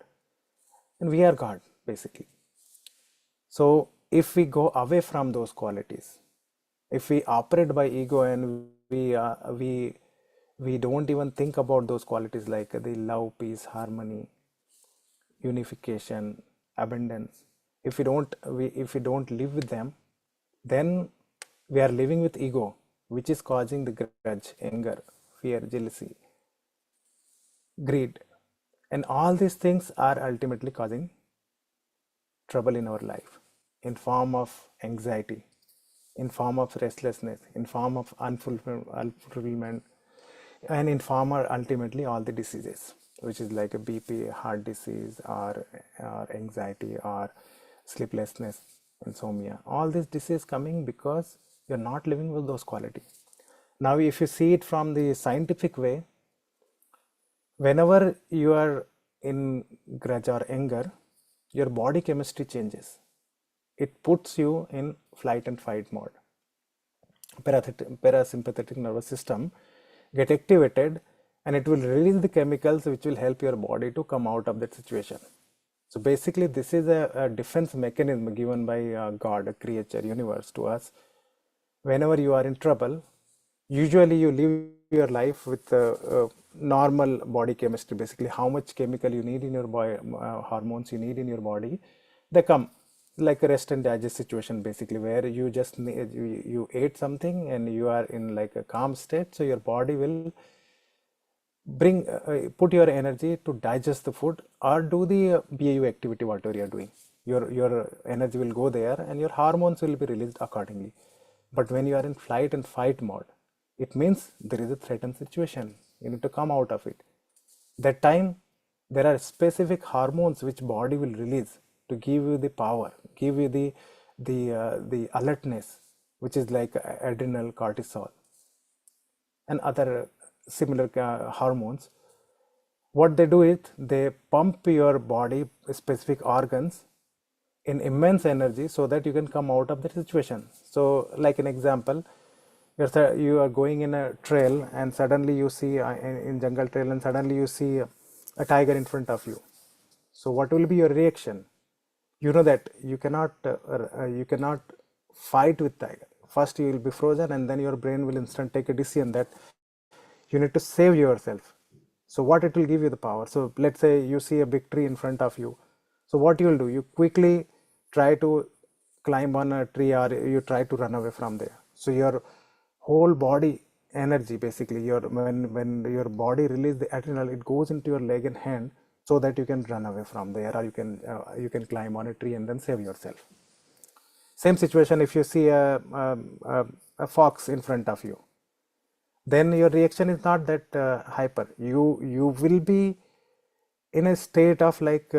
and we are God basically. So if we go away from those qualities, if we operate by ego and we don't even think about those qualities like the love, peace, harmony, unification, abundance, if we don't live with them, then we are living with ego, which is causing the grudge, anger, fear, jealousy, greed, and all these things are ultimately causing trouble in our life, in form of anxiety, in form of restlessness, in form of unfulfillment, and in form of ultimately all the diseases, which is like a BP, heart disease, or anxiety, or sleeplessness, insomnia. All these diseases coming because you're not living with those qualities. Now, if you see it from the scientific way, whenever you are in grudge or anger, your body chemistry changes. It puts you in flight and fight mode. Parasympathetic nervous system get activated, and it will release the chemicals which will help your body to come out of that situation. So basically, this is a defense mechanism given by God, a creature, universe, to us. Whenever you are in trouble, usually you live your life with normal body chemistry, basically how much chemical you need in your body, hormones you need in your body, they come like a rest and digest situation, basically, where you just you ate something and you are in like a calm state, so your body will bring put your energy to digest the food or do the BAU activity, whatever you are doing. Your energy will go there and your hormones will be released accordingly. But when you are in flight and fight mode, it means there is a threatened situation. You need to come out of it. That time, there are specific hormones which body will release to give you the power, give you the alertness, which is like adrenal, cortisol, and other similar hormones. What they do is they pump your body specific organs in immense energy so that you can come out of the situation. So like an example, you are going in a trail and suddenly you see in jungle trail and suddenly you see a tiger in front of you. So what will be your reaction? You know that you cannot fight with tiger. First you will be frozen, and then your brain will instant take a decision that you need to save yourself. So what it will give you the power? So let's say you see a big tree in front of you. So what you will do? You quickly try to climb on a tree, or you try to run away from there. So your whole body energy, basically, when your body release the adrenal, it goes into your leg and hand so that you can run away from there, or you can climb on a tree and then save yourself. Same situation if you see a fox in front of you, then your reaction is not that hyper. You will be in a state of like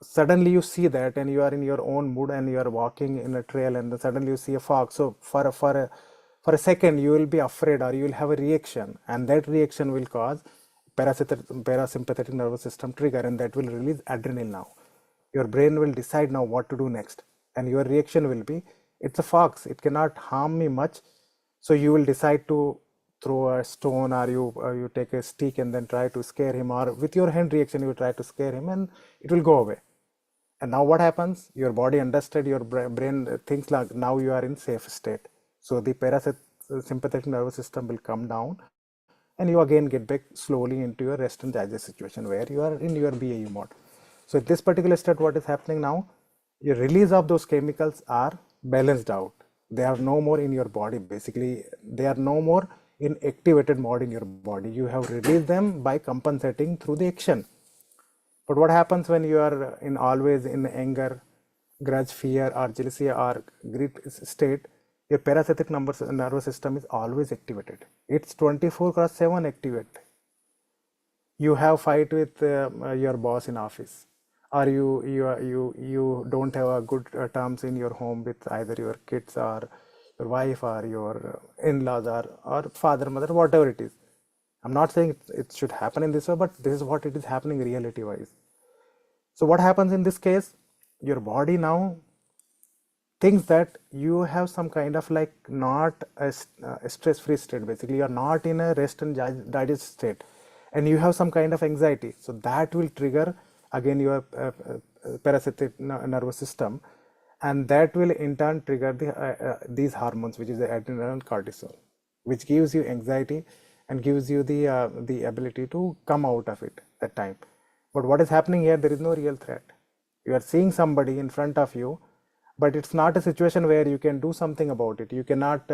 suddenly you see that and you are in your own mood and you are walking in a trail and suddenly you see a fox. So for a second you will be afraid, or you will have a reaction, and that reaction will cause parasympathetic nervous system trigger, and that will release adrenaline. Now your brain will decide now what to do next, and your reaction will be, it's a fox, it cannot harm me much. So you will decide to throw a stone, or you take a stick and then try to scare him, or with your hand reaction you try to scare him, and it will go away. And now what happens? Your body understood, your brain thinks like now you are in safe state. So the parasympathetic nervous system will come down, and you again get back slowly into your rest and digest situation where you are in your BAU mode. So at this particular state, what is happening now? Your release of those chemicals are balanced out. They are no more in your body. Basically, they are no more in activated mode in your body. You have released them by compensating through the action. But what happens when you are always in anger, grudge, fear, or jealousy, or greed state? Your parasympathetic nervous system is always activated. It's 24/7 activate. You have fight with your boss in office, or you don't have a good terms in your home with either your kids or your wife or your in-laws or father, mother, whatever it is. I'm not saying it should happen in this way, but this is what it is happening reality wise. So what happens in this case? Your body now thinks that you have some kind of like not a stress-free state. Basically, you are not in a rest and digest state, and you have some kind of anxiety. So that will trigger again your parasympathetic nervous system, and that will in turn trigger these hormones, which is the adrenaline and cortisol, which gives you anxiety and gives you the ability to come out of it that time. But what is happening here? There is no real threat. You are seeing somebody in front of you, but it's not a situation where you can do something about it. You cannot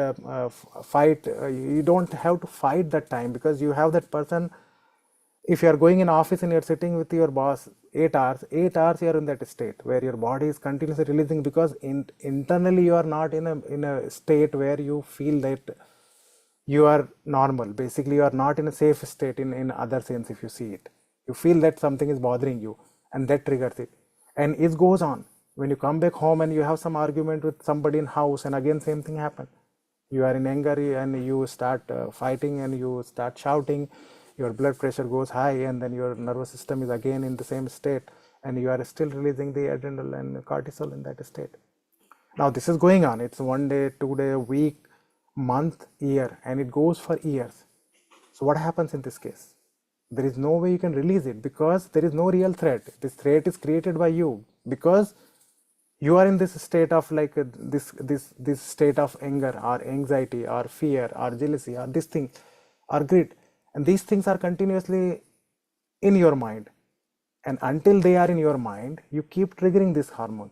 fight. You don't have to fight that time, because you have that person. If you are going in office and you're sitting with your boss 8 hours, 8 hours you are in that state where your body is continuously releasing, because internally you are not in a state where you feel that you are normal. Basically, you are not in a safe state in other sense. If you see it, you feel that something is bothering you, and that triggers it, and it goes on. When you come back home and you have some argument with somebody in house, and again same thing happen. You are in anger and you start fighting and you start shouting. Your blood pressure goes high, and then your nervous system is again in the same state, and you are still releasing the adrenaline and cortisol in that state. Now this is going on. It's 1 day, 2 day, week, month, year, and it goes for years. So what happens in this case? There is no way you can release it, because there is no real threat. This threat is created by you, because you are in this state of like this state of anger or anxiety or fear or jealousy or this thing or greed, and these things are continuously in your mind, and until they are in your mind, you keep triggering this hormone,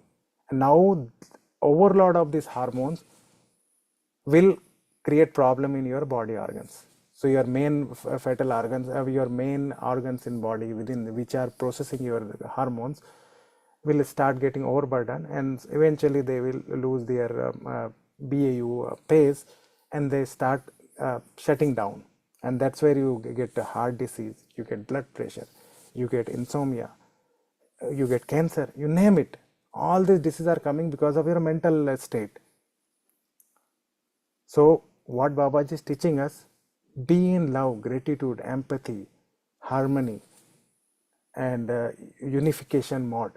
and now overload of these hormones will create problem in your body organs. So your main fetal organs, your main organs in body within which are processing your hormones, will start getting overburdened, and eventually they will lose their BAU pace, and they start shutting down, and that's where you get heart disease, you get blood pressure, you get insomnia, you get cancer, you name it. All these diseases are coming because of your mental state. So what Babaji is teaching us: be in love, gratitude, empathy, harmony, and unification mode.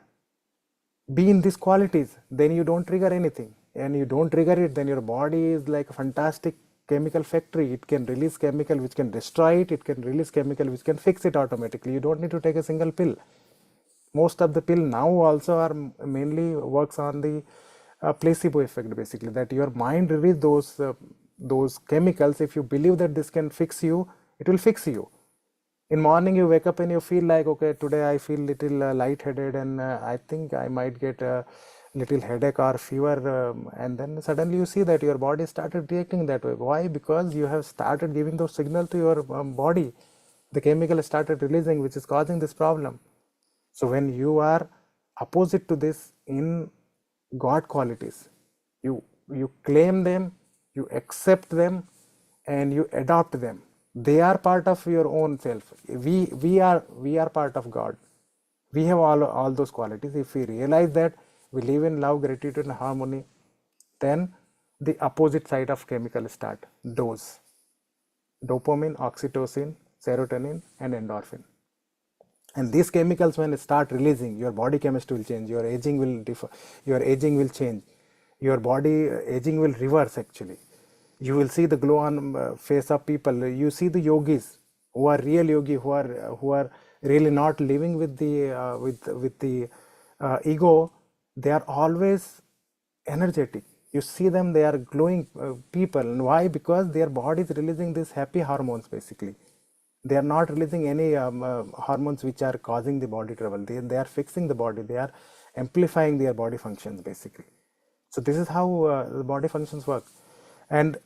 Be in these qualities, then you don't trigger anything, and you don't trigger it, then your body is like a fantastic chemical factory. It can release chemical which can destroy it, it can release chemical which can fix it automatically. You don't need to take a single pill. Most of the pill now also are mainly works on the placebo effect, basically, that your mind release those chemicals. If you believe that this can fix you, it will fix you. In morning you wake up and you feel like, okay, today I feel little lightheaded, and I think I might get a little headache or fever, and then suddenly you see that your body started reacting that way. Why? Because you have started giving those signals to your body. The chemical started releasing, which is causing this problem. So when you are opposite to this in God qualities, you claim them, you accept them, and you adopt them. They are part of your own self. We are part of God. We have all those qualities. If we realize that we live in love, gratitude, and harmony, then the opposite side of chemical start. Dose: dopamine, oxytocin, serotonin, and endorphin. And these chemicals, when they start releasing, your body chemistry will change. Your aging will differ. Your aging will change. Your body aging will reverse. Actually, you will see the glow on face of people. You see the yogis who are real yogi, who are really not living with the ego, they are always energetic. You see them, they are glowing people. And why? Because their body is releasing these happy hormones basically. They are not releasing any hormones which are causing the body trouble. They are fixing the body. They are amplifying their body functions basically. So this is how the body functions work. And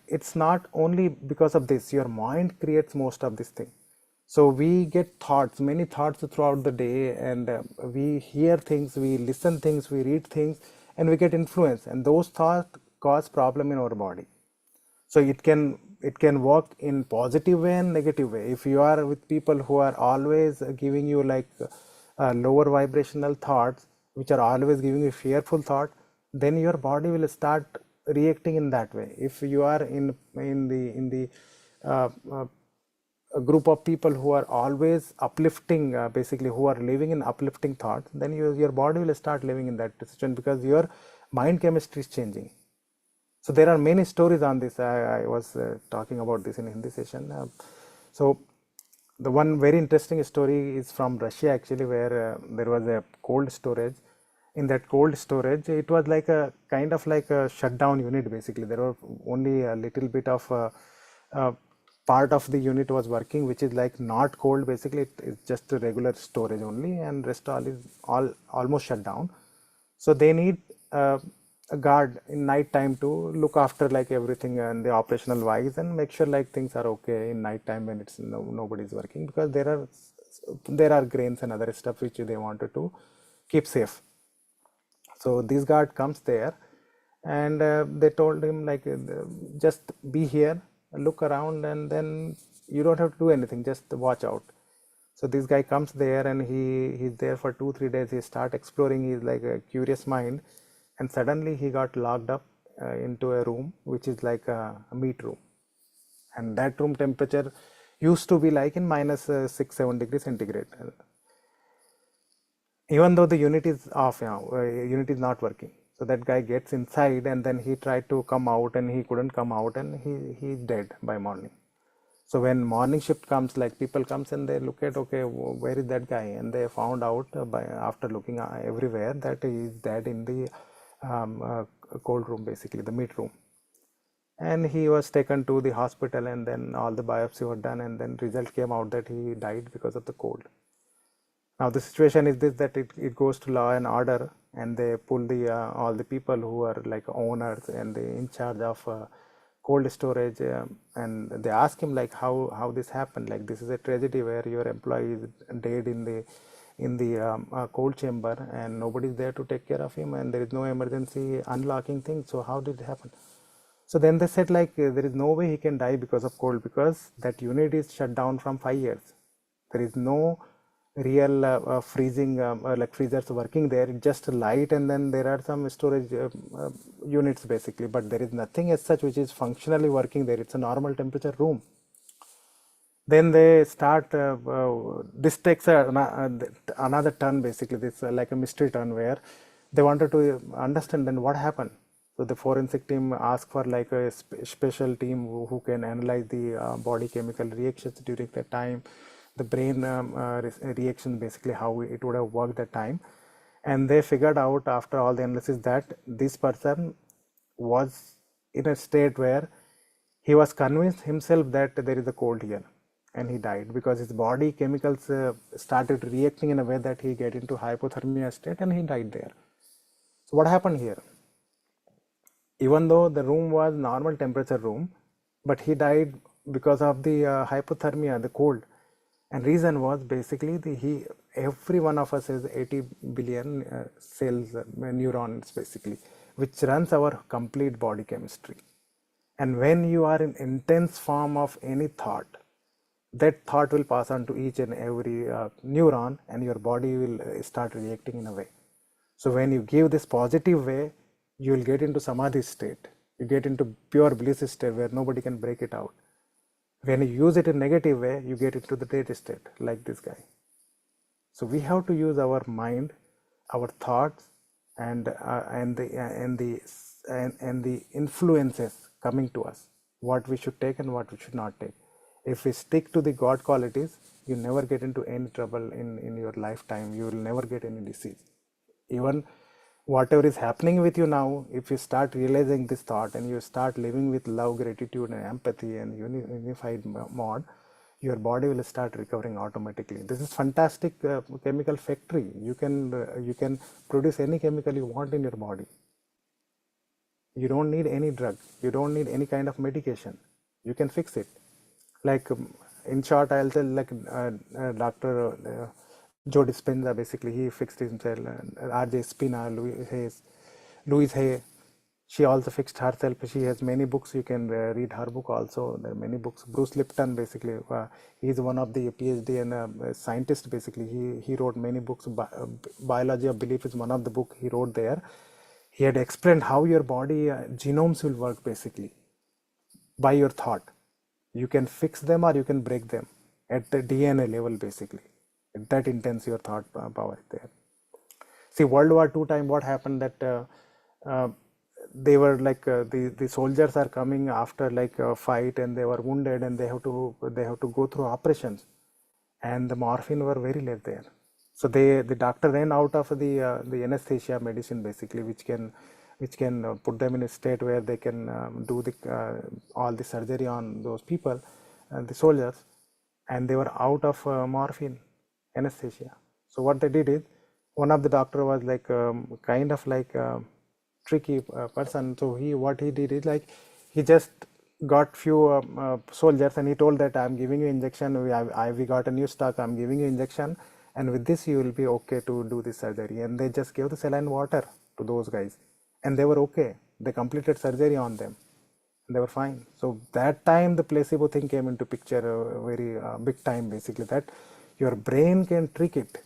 it's not only because of this. Your mind creates most of this thing. So we get thoughts, many thoughts throughout the day, and we hear things, we listen things, we read things, and we get influenced, and those thoughts cause problem in our body. So it can work in positive way and negative way. If you are with people who are always giving you like lower vibrational thoughts, which are always giving you fearful thought, then your body will start reacting in that way. If you are in the a group of people who are always uplifting, basically who are living in uplifting thoughts, then your body will start living in that situation because your mind chemistry is changing. So there are many stories on this. I was talking about this in Hindi session. So the one very interesting story is from Russia actually, where there was a cold storage. In that cold storage, it was like a kind of like a shutdown unit basically. There were only a little bit of part of the unit was working, which is like not cold basically. It is just a regular storage only, and rest all is almost shut down. So they need a guard in night time to look after like everything and the operational wise, and make sure like things are okay in night time when it's nobody is working, because there are grains and other stuff which they wanted to keep safe. So this guard comes there, and they told him like, just be here, look around, and then you don't have to do anything, just watch out. So this guy comes there, and he's there for 2-3 days. He start exploring. He's like a curious mind, and suddenly he got locked up into a room which is like a meat room, and that room temperature used to be like in minus 6-7 degrees centigrade. Even though the unit is off now, unit is not working. So that guy gets inside, and then he tried to come out, and he couldn't come out, and he's dead by morning. So when morning shift comes, like people comes and they look at, okay, where is that guy? And they found out after looking everywhere that he is dead in the cold room, basically the meat room. And he was taken to the hospital, and then all the biopsy were done, and then result came out that he died because of the cold. Now the situation is this, that it goes to law and order, and they pull the all the people who are like owners and they in charge of cold storage, and they ask him like how this happened. Like, this is a tragedy where your employee is dead in the cold chamber, and nobody is there to take care of him, and there is no emergency unlocking thing. So how did it happen? So then they said like, there is no way he can die because of cold, because that unit is shut down from 5 years. There is no real freezing like freezers working there. It's just light, and then there are some storage units basically, but there is nothing as such which is functionally working there. It's a normal temperature room. Then they start this takes another turn basically. This like a mystery turn, where they wanted to understand then what happened. So the forensic team asked for like a special team who can analyze the body chemical reactions during that time, the brain reaction, basically how it would have worked that time. And they figured out after all the analysis that this person was in a state where he was convinced himself that there is a cold here, and he died because his body chemicals started reacting in a way that he get into hypothermia state, and he died there. So what happened here? Even though the room was normal temperature room, but he died because of the hypothermia, the cold. And reason was basically every one of us has 80 billion cells, neurons basically, which runs our complete body chemistry. And when you are in intense form of any thought, that thought will pass on to each and every neuron, and your body will start reacting in a way. So when you give this positive way, you will get into samadhi state. You get into pure bliss state where nobody can break it out. When you use it in negative way, you get into the dead state, like this guy. So we have to use our mind, our thoughts, and the influences coming to us, what we should take and what we should not take. If we stick to the God qualities, you never get into any trouble in your lifetime. You will never get any disease. Even whatever is happening with you now, if you start realizing this thought and you start living with love, gratitude and empathy and unified mode, your body will start recovering automatically. This is fantastic chemical factory. You can produce any chemical you want in your body. You don't need any drug. You don't need any kind of medication. You can fix it. Like in short, I'll tell like Dr. Joe Dispenza, basically he fixed himself. R.J. Spina, Louise Hay, she also fixed herself. She has many books. You can read her book also. There are many books. Bruce Lipton, basically, he's one of the PhD and scientist. Basically, he wrote many books. Biology of Belief is one of the book he wrote there. He had explained how your body genomes will work basically by your thought. You can fix them or you can break them at the DNA level basically. That intense your thought power there. See, World War II time, what happened that they were like the soldiers are coming after like a fight and they were wounded and they have to go through operations, and the morphine were very less there. So the doctor ran out of the anesthesia medicine basically, which can put them in a state where they can do the all the surgery on those people, the soldiers, and they were out of morphine anesthesia. So what they did is, one of the doctor was like kind of like tricky person. So what he did is like he just got few soldiers and he told that I'm giving you injection. We got a new stock. I'm giving you injection, and with this you will be okay to do this surgery. And they just gave the saline water to those guys, and they were okay. They completed surgery on them. They were fine. So that time the placebo thing came into picture very big time basically, that your brain can trick it.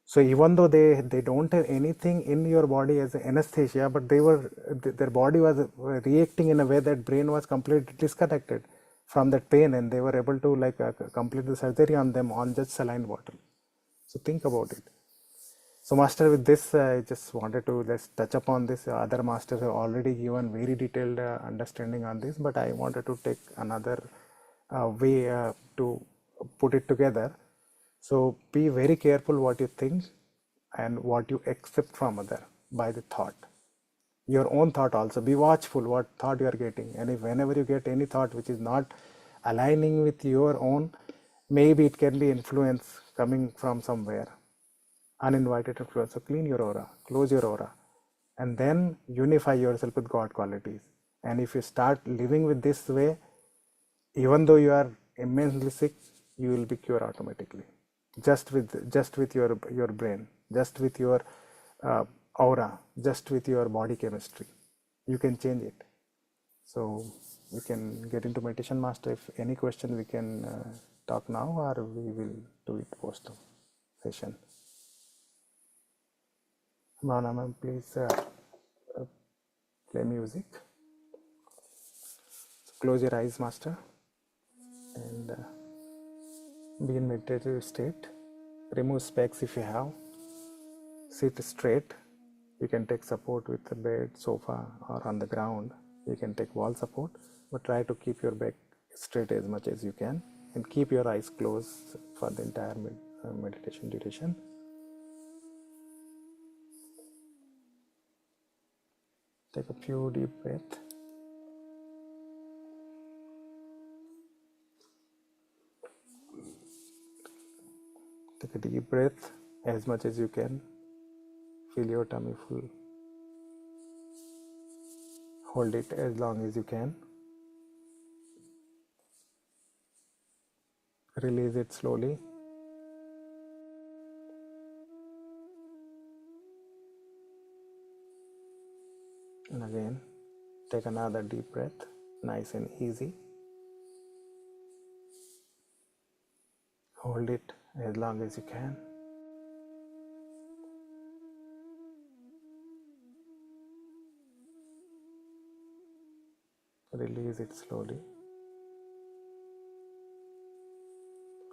So even though they don't have anything in your body as anesthesia, but their body was reacting in a way that brain was completely disconnected from that pain, and they were able to like complete the surgery on them on just saline water. So think about it. So master, with this I just wanted to just touch upon this. Other masters have already given very detailed understanding on this, but I wanted to take another way to put it together. So be very careful what you think and what you accept from other by the thought. Your own thought also. Be watchful what thought you are getting, and if whenever you get any thought which is not aligning with your own, maybe it can be influence coming from somewhere, uninvited influence. So clean your aura, close your aura, and then unify yourself with God qualities. And if you start living with this way, even though you are immensely sick, you will be cured automatically. Just with your brain, just with your aura, just with your body chemistry, you can change it. So we can get into meditation, master. If any question, we can talk now, or we will do it post session. Ma'am, please play music. So close your eyes, master, and be in meditative state. Remove specs if you have. Sit straight. You can take support with the bed, sofa, or on the ground. You can take wall support, but try to keep your back straight as much as you can, and keep your eyes closed for the entire meditation duration. Take a few deep breaths. Take a deep breath as much as you can. Feel your tummy full. Hold it as long as you can. Release it slowly. And again, take another deep breath, nice and easy. Hold it as long as you can. Release it slowly.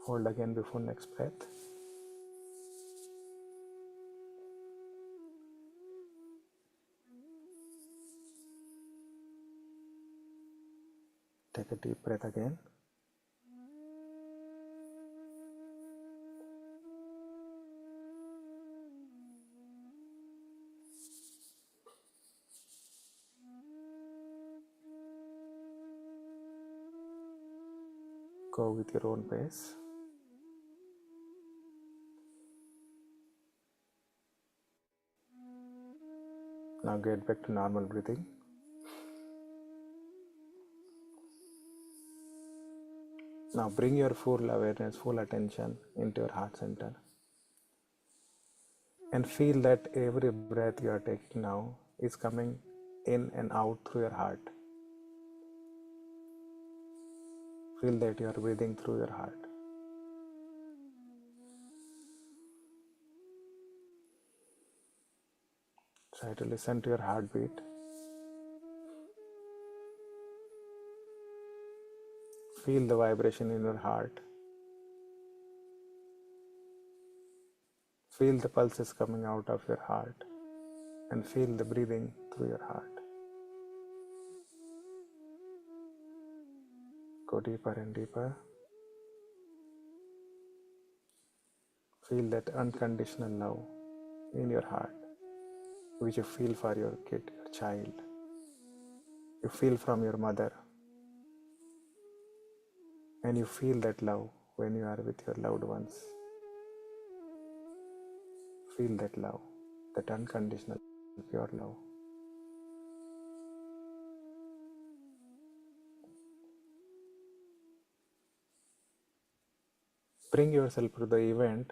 Hold again before next breath. Take a deep breath again. Go with your own pace. Now get back to normal breathing. Now bring your full awareness, full attention into your heart center. And feel that every breath you are taking now is coming in and out through your heart. Feel that you are breathing through your heart. Try to listen to your heartbeat. Feel the vibration in your heart. Feel the pulses coming out of your heart and feel the breathing through your heart. Go deeper and deeper. Feel that unconditional love in your heart, which you feel for your kid, your child. You feel from your mother. And you feel that love when you are with your loved ones. Feel that love, that unconditional, pure love. Bring yourself to the event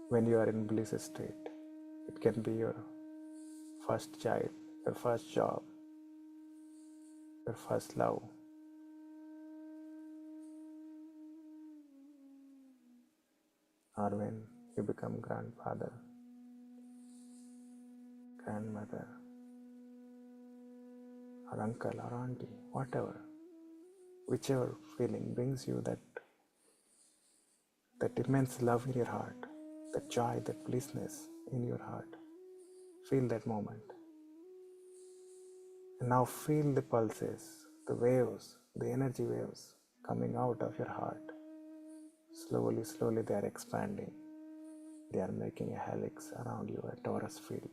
when you are in bliss state. It can be your first child, your first job, your first love. Or when you become grandfather, grandmother, or uncle or auntie, whatever. Whichever feeling brings you that immense love in your heart, that joy, that blissness in your heart. Feel that moment. And now feel the pulses, the waves, the energy waves coming out of your heart. Slowly, slowly they are expanding. They are making a helix around you, a torus field.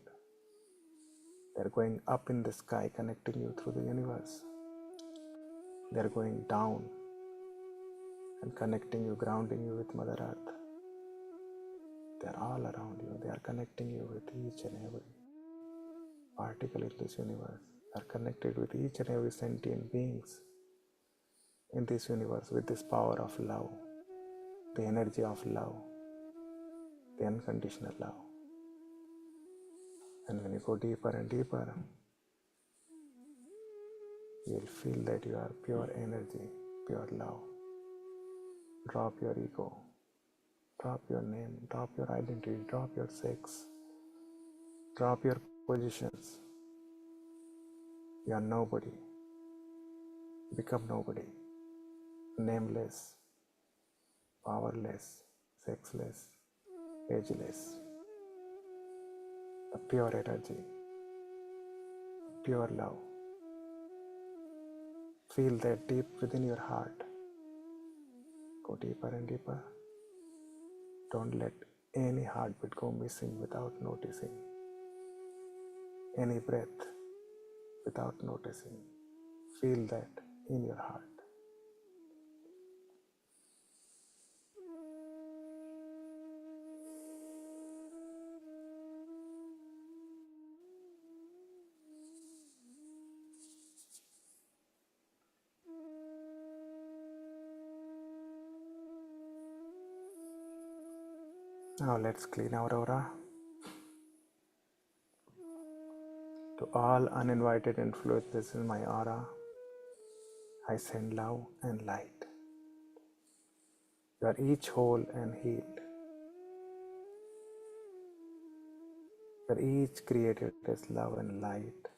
They are going up in the sky, connecting you through the universe. They are going down and connecting you, grounding you with Mother Earth. They are all around you. They are connecting you with each and every particle in this universe. They are connected with each and every sentient beings in this universe with this power of love, the energy of love, the unconditional love. And when you go deeper and deeper, you will feel that you are pure energy, pure love. Drop your ego, drop your name, drop your identity, drop your sex, drop your positions. You are nobody. Become nobody. Nameless, powerless, sexless, ageless. A pure energy, pure love. Feel that deep within your heart. Go deeper and deeper. Don't let any heartbeat go missing without noticing. Any breath without noticing. Feel that in your heart. Now let's clean our aura. To all uninvited influences in my aura, I send love and light. You are each whole and healed. You are each created as love and light,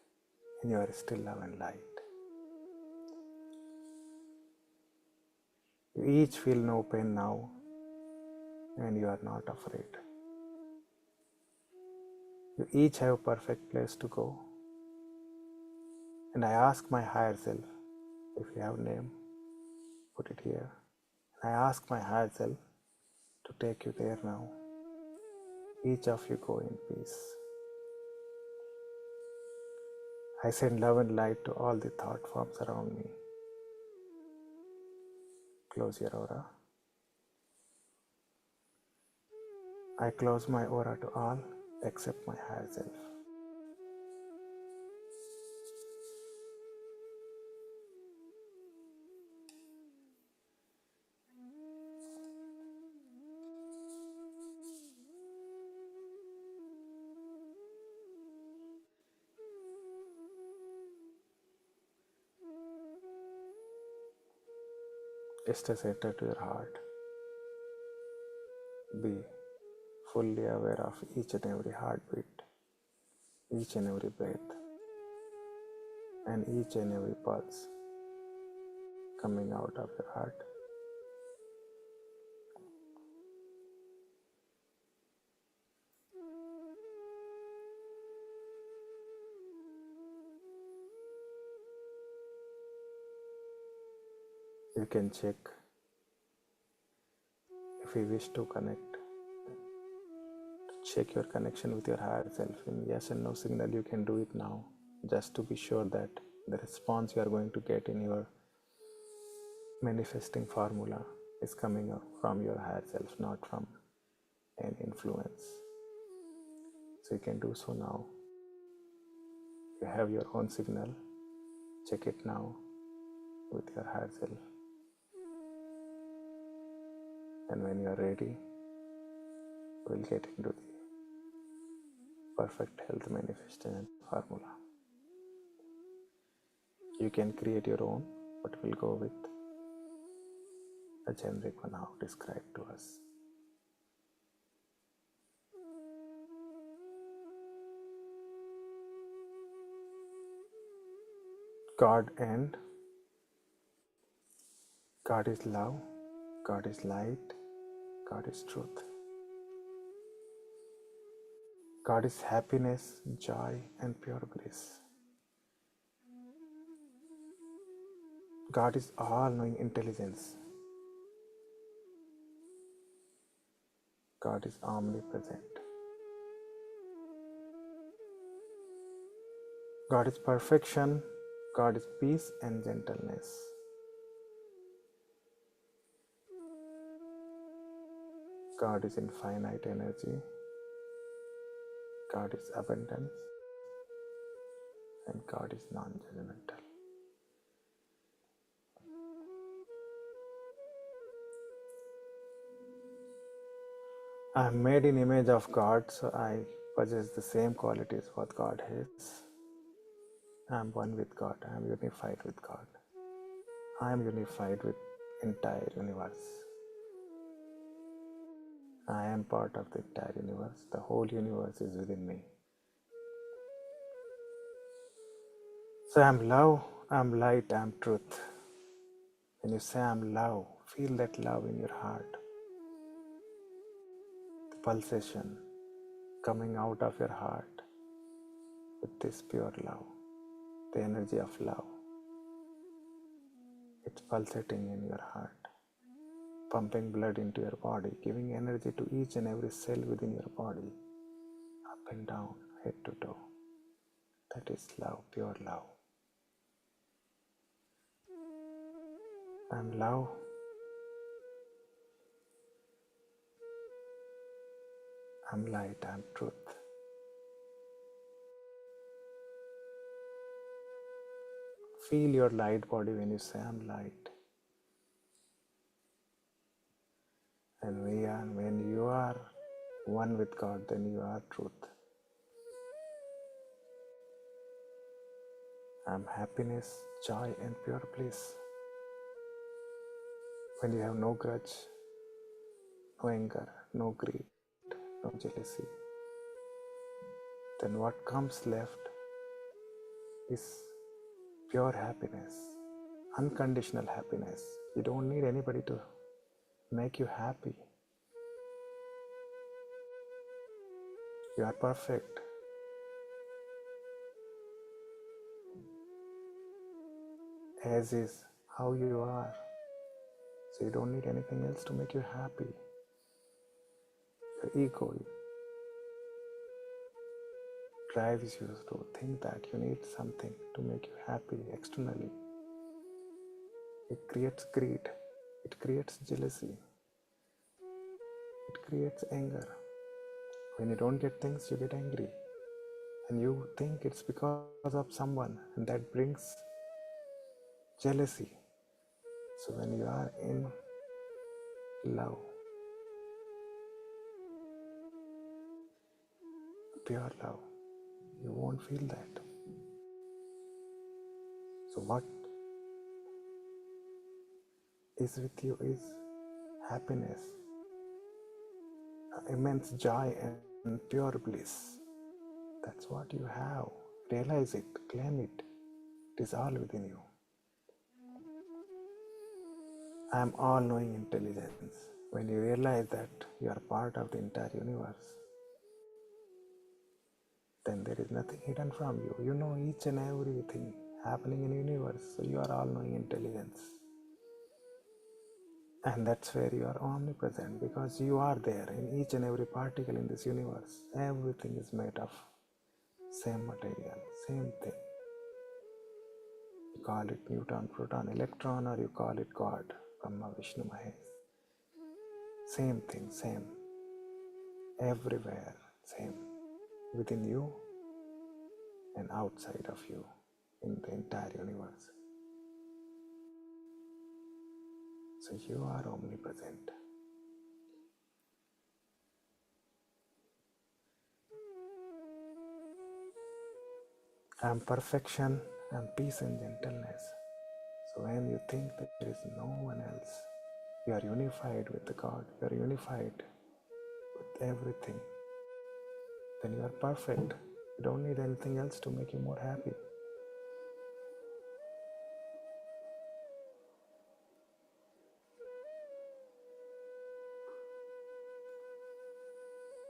and you are still love and light. You each feel no pain now, and you are not afraid. You each have a perfect place to go. And I ask my higher self, if you have a name, put it here. And I ask my higher self to take you there now. Each of you go in peace. I send love and light to all the thought forms around me. Close your aura. I close my aura to all except my higher self. Stay centered to your heart. Be fully aware of each and every heartbeat, each and every breath, and each and every pulse coming out of your heart. You can check if you wish to connect. Check your connection with your higher self. In yes and no signal, you can do it now, just to be sure that the response you are going to get in your manifesting formula is coming up from your higher self, not from any influence. So you can do so now. You have your own signal. Check it now with your higher self. And when you are ready, we'll get into the perfect health manifestation formula. You can create your own, but we'll go with a generic one how described to us. God is love, God is light, God is truth. God is happiness, joy, and pure bliss. God is all-knowing intelligence. God is omnipresent. God is perfection. God is peace and gentleness. God is infinite energy. God is abundance. And God is non-judgmental. I am made in image of God, so I possess the same qualities what God has. I am one with God. I am unified with God. I am unified with entire universe. I am part of the entire universe. The whole universe is within me. So I am love, I am light, I am truth. When you say I am love, feel that love in your heart. The pulsation coming out of your heart with this pure love, the energy of love. It's pulsating in your heart, pumping blood into your body, giving energy to each and every cell within your body, up and down, head to toe. That is love, pure love. I am love. I am light, I am truth. Feel your light body when you say I am light. And when you are one with God, then you are truth. I am happiness, joy, and pure bliss. When you have no grudge, no anger, no greed, no jealousy, then what comes left is pure happiness, unconditional happiness. You don't need anybody to make you happy. You are perfect. As is how you are. So you don't need anything else to make you happy. Your ego drives you to think that you need something to make you happy externally. It creates greed. It creates jealousy. It creates anger. When you don't get things, you get angry. And you think it's because of someone, and that brings jealousy. So when you are in love, pure love, you won't feel that. So what is with you is happiness, immense joy and pure bliss. That's what you have. Realize it, claim it. It is all within you. I am all-knowing intelligence. When you realize that you are part of the entire universe, then there is nothing hidden from you. You know each and everything happening in the universe, so you are all-knowing intelligence. And that's where you are omnipresent, because you are there in each and every particle in this universe. Everything is made of same material, same thing. You call it Newton, proton, electron, or you call it God, Brahma, Vishnu, Mahesh. Same thing, same. Everywhere, same. Within you and outside of you, in the entire universe. So you are omnipresent. I am perfection, I am peace and gentleness. So when you think that there is no one else, you are unified with the God, you are unified with everything, then you are perfect. You don't need anything else to make you more happy.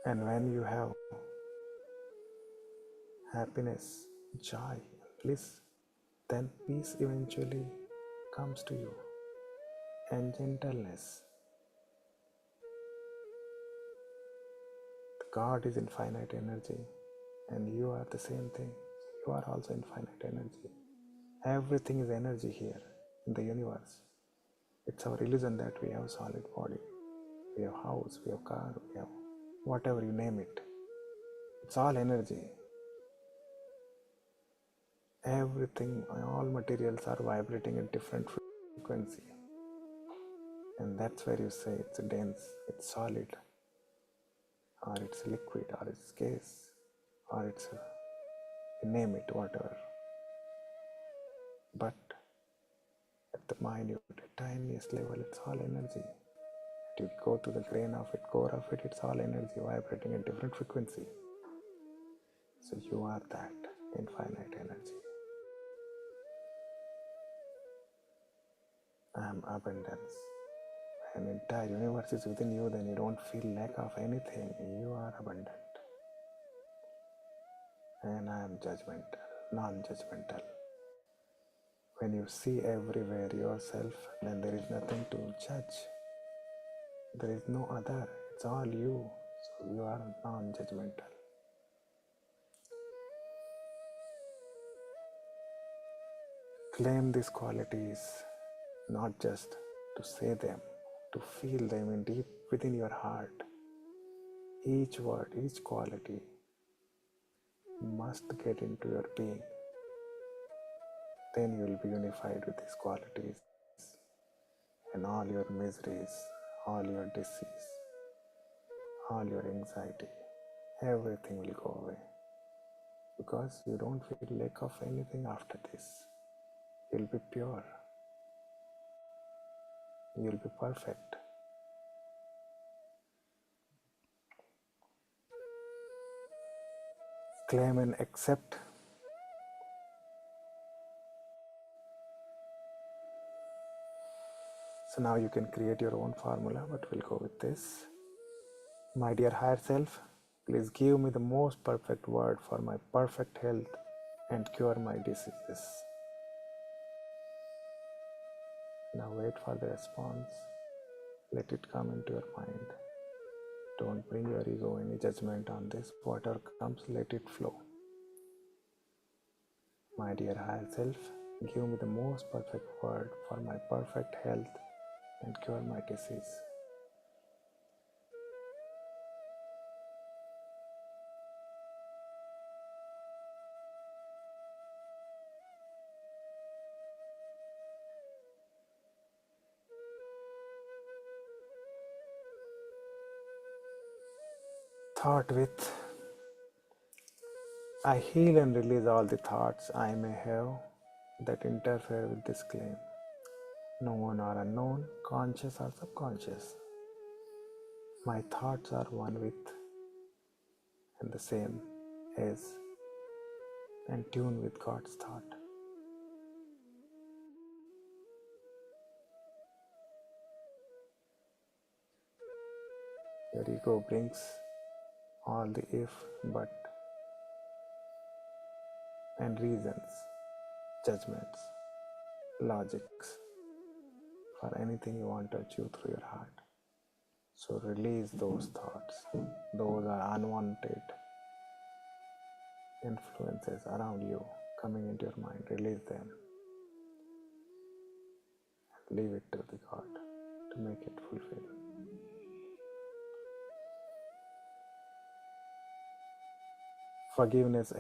And when you have happiness, joy, and bliss, then peace eventually comes to you, and gentleness. God is infinite energy, and you are the same thing. You are also infinite energy. Everything is energy here in the universe. It's our illusion that we have solid body, we have house, we have car, we have whatever you name it. It's all energy. Everything, all materials are vibrating at different frequency. And that's where you say it's dense, it's solid, or it's liquid, or it's gas, or it's you name it, whatever. But at the minute, tiniest level, it's all energy. You go to the grain of it, core of it, it's all energy vibrating at different frequency. So you are that infinite energy. I am abundance. When the entire universe is within you, then you don't feel lack of anything. You are abundant. And I am judgmental, non-judgmental. When you see everywhere yourself, then there is nothing to judge. There is no other. It's all you. So you are non-judgmental. Claim these qualities, not just to say them, to feel them in deep within your heart. Each word, each quality must get into your being. Then you will be unified with these qualities, and all your miseries, all your disease, all your anxiety, everything will go away. Because you don't feel lack of anything after this. You'll be pure. You'll be perfect. Claim and accept. So now you can create your own formula, but we'll go with this. My dear higher self, please give me the most perfect word for my perfect health and cure my diseases. Now wait for the response. Let it come into your mind. Don't bring your ego any judgment on this. Whatever comes, let it flow. My dear higher self, give me the most perfect word for my perfect health and cure my disease. Thought with, I heal and release all the thoughts I may have that interfere with this claim, known or unknown, conscious or subconscious. My thoughts are one with and the same as and tune with God's thought. Your ego brings all the if, but, and reasons, judgments, logics for anything you want to achieve through your heart. So release those thoughts. Those are unwanted influences around you coming into your mind. Release them. Leave it to the God to make it fulfill. Forgiveness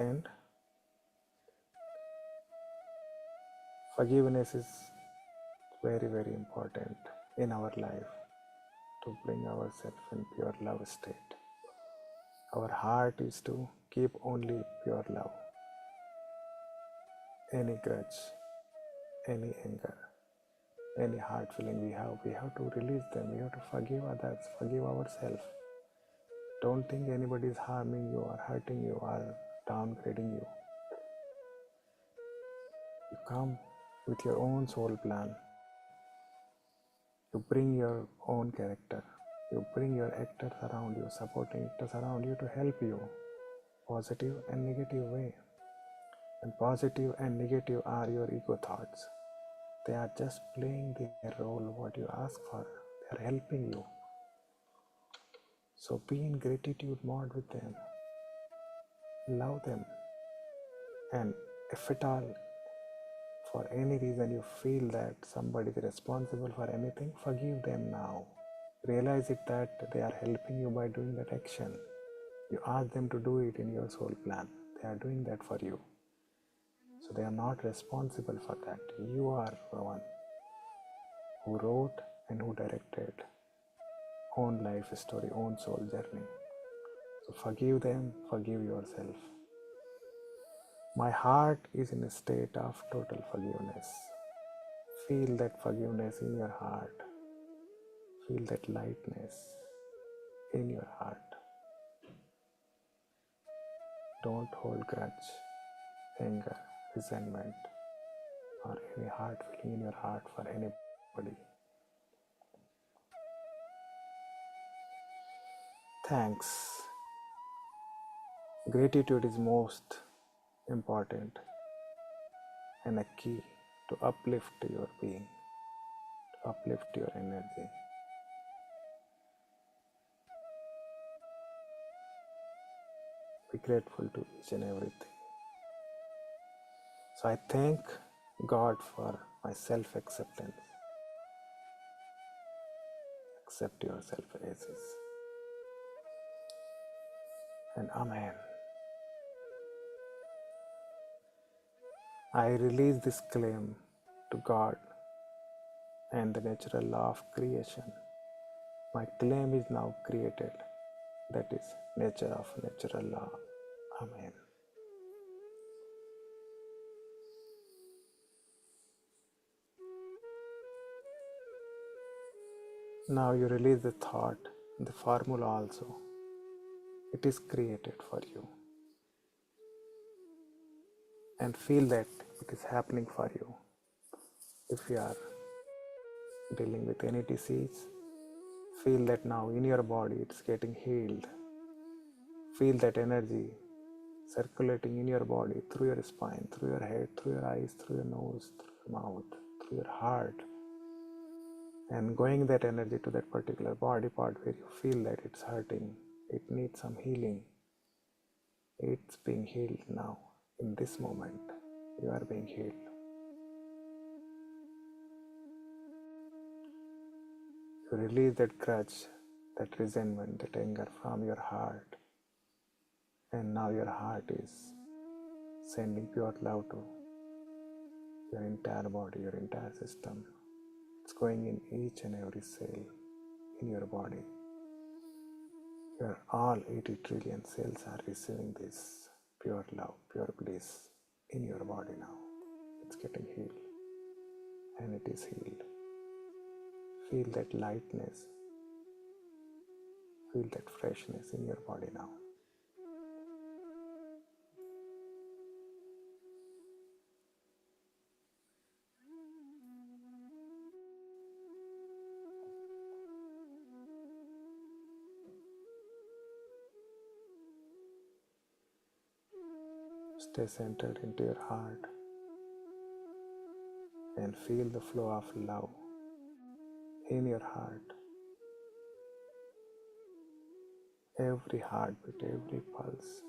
is very, very important in our life to bring ourselves in pure love state. Our heart is to keep only pure love. Any grudge, any anger, any hard feeling we have to release them. We have to forgive others, forgive ourselves. Don't think anybody is harming you or hurting you or downgrading you. You come with your own soul plan. You bring your own character. You bring your actors around you, supporting actors around you to help you, positive and negative way. And positive and negative are your ego thoughts. They are just playing their role, what you ask for. They are helping you. So be in gratitude mode with them. Love them. And if at all, for any reason you feel that somebody is responsible for anything, forgive them now. Realize it that they are helping you by doing that action. You ask them to do it in your soul plan. They are doing that for you. So they are not responsible for that. You are the one who wrote and who directed own life story, own soul journey. So forgive them, forgive yourself. My heart is in a state of total forgiveness. Feel that forgiveness in your heart. Feel that lightness in your heart. Don't hold grudge, anger, resentment, or any hard feeling in your heart for anybody. Thanks. Gratitude is most important and a key to uplift your being, to uplift your energy. Be grateful to each and everything. So I thank God for my self-acceptance. Accept yourself as is. And Amen. I release this claim to God and the natural law of creation. My claim is now created. That is nature of natural law. Amen. Now you release the thought, the formula also. It is created for you. And feel that it is happening for you. If you are dealing with any disease, feel that now in your body it's getting healed. Feel that energy circulating in your body, through your spine, through your head, through your eyes, through your nose, through your mouth, through your heart, and going that energy to that particular body part where you feel that it's hurting, it needs some healing. It's being healed now. In this moment, you are being healed. You release that grudge, that resentment, that anger from your heart. And now your heart is sending pure love to your entire body, your entire system. It's going in each and every cell in your body. Your all 80 trillion cells are receiving this pure love, pure bliss in your body now. It's getting healed. And it is healed. Feel that lightness. Feel that freshness in your body now. Stay centered into your heart and feel the flow of love in your heart. Every heartbeat, every pulse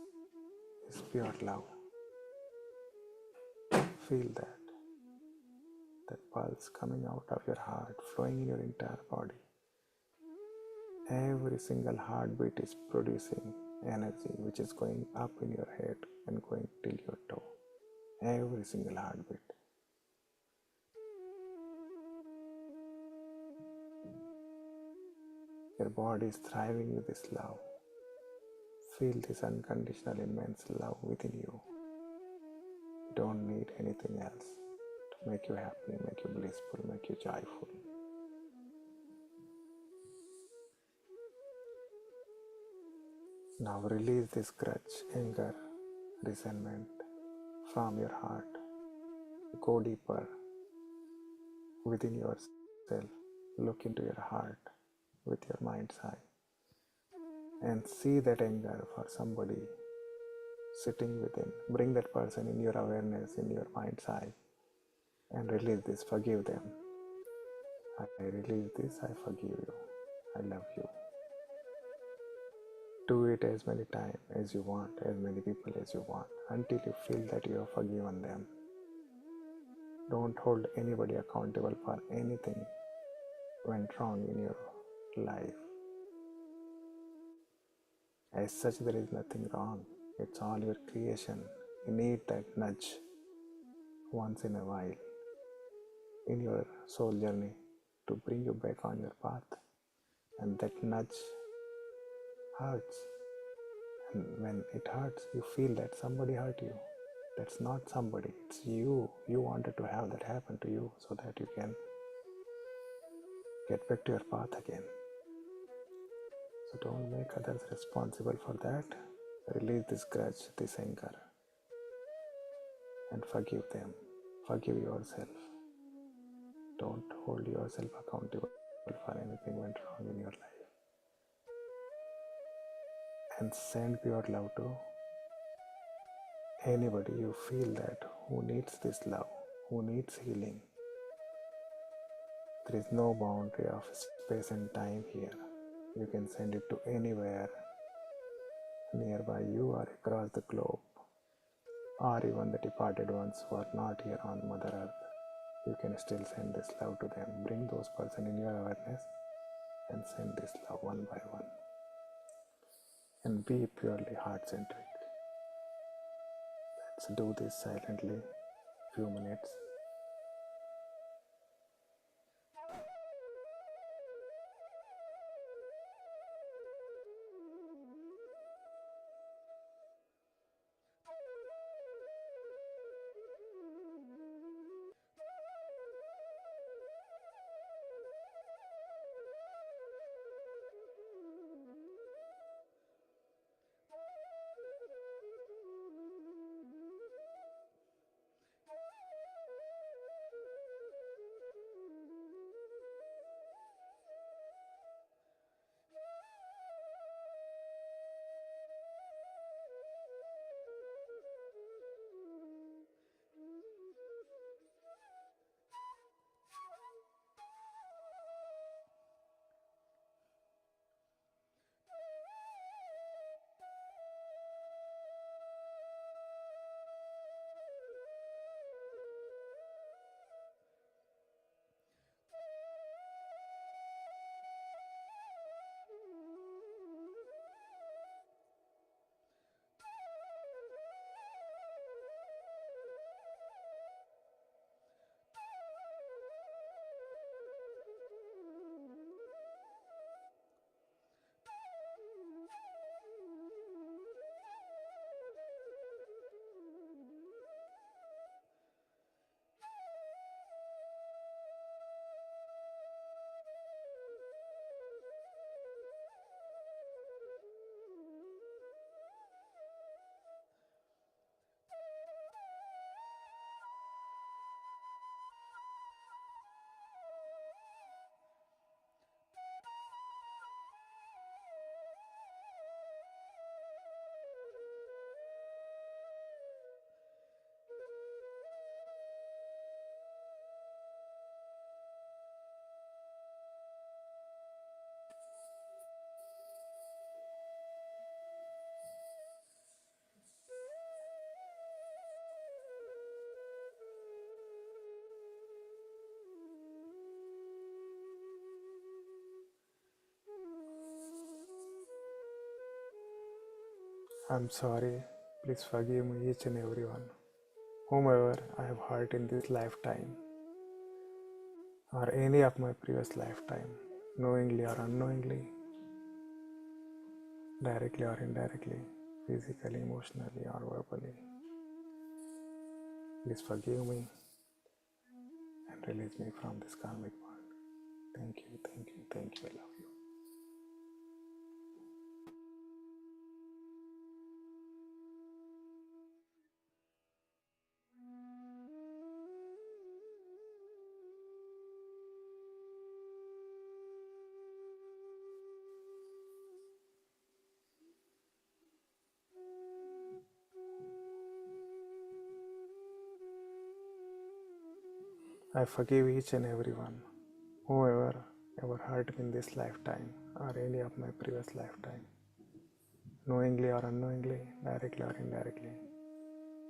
is pure love. Feel that pulse coming out of your heart, flowing in your entire body. Every single heartbeat is producing energy which is going up in your head and going till your toe. Every single heartbeat. Your body is thriving with this love. Feel this unconditional immense love within you. You don't need anything else to make you happy, make you blissful, make you joyful. Now release this grudge, anger, resentment from your heart. Go deeper within yourself. Look into your heart with your mind's eye and see that anger for somebody sitting within. Bring that person in your awareness, in your mind's eye, and release this. Forgive them. I release this. I forgive you. I love you. Do it as many times as you want, as many people as you want, until you feel that you have forgiven them. Don't hold anybody accountable for anything went wrong in your life. As such, there is nothing wrong. It's all your creation. You need that nudge once in a while in your soul journey to bring you back on your path. And that nudge hurts. And when it hurts, you feel that somebody hurt you. That's not somebody, it's you. You wanted to have that happen to you so that you can get back to your path again. So don't make others responsible for that. Release this grudge, this anger, and forgive them. Forgive yourself. Don't hold yourself accountable for anything went wrong in your life. And send pure love to anybody you feel that who needs this love, who needs healing. There is no boundary of space and time here. You can send it to anywhere nearby you or across the globe, or even the departed ones who are not here on Mother Earth. You can still send this love to them. Bring those person in your awareness and send this love one by one. And be purely heart-centric. Let's do this silently, few minutes. I'm sorry. Please forgive me, each and everyone, whomever I have hurt in this lifetime or any of my previous lifetime, knowingly or unknowingly, directly or indirectly, physically, emotionally, or verbally. Please forgive me and release me from this karmic bond. Thank you, thank you, thank you. I love you. I forgive each and everyone, whoever ever hurt me in this lifetime or any of my previous lifetime, knowingly or unknowingly, directly or indirectly,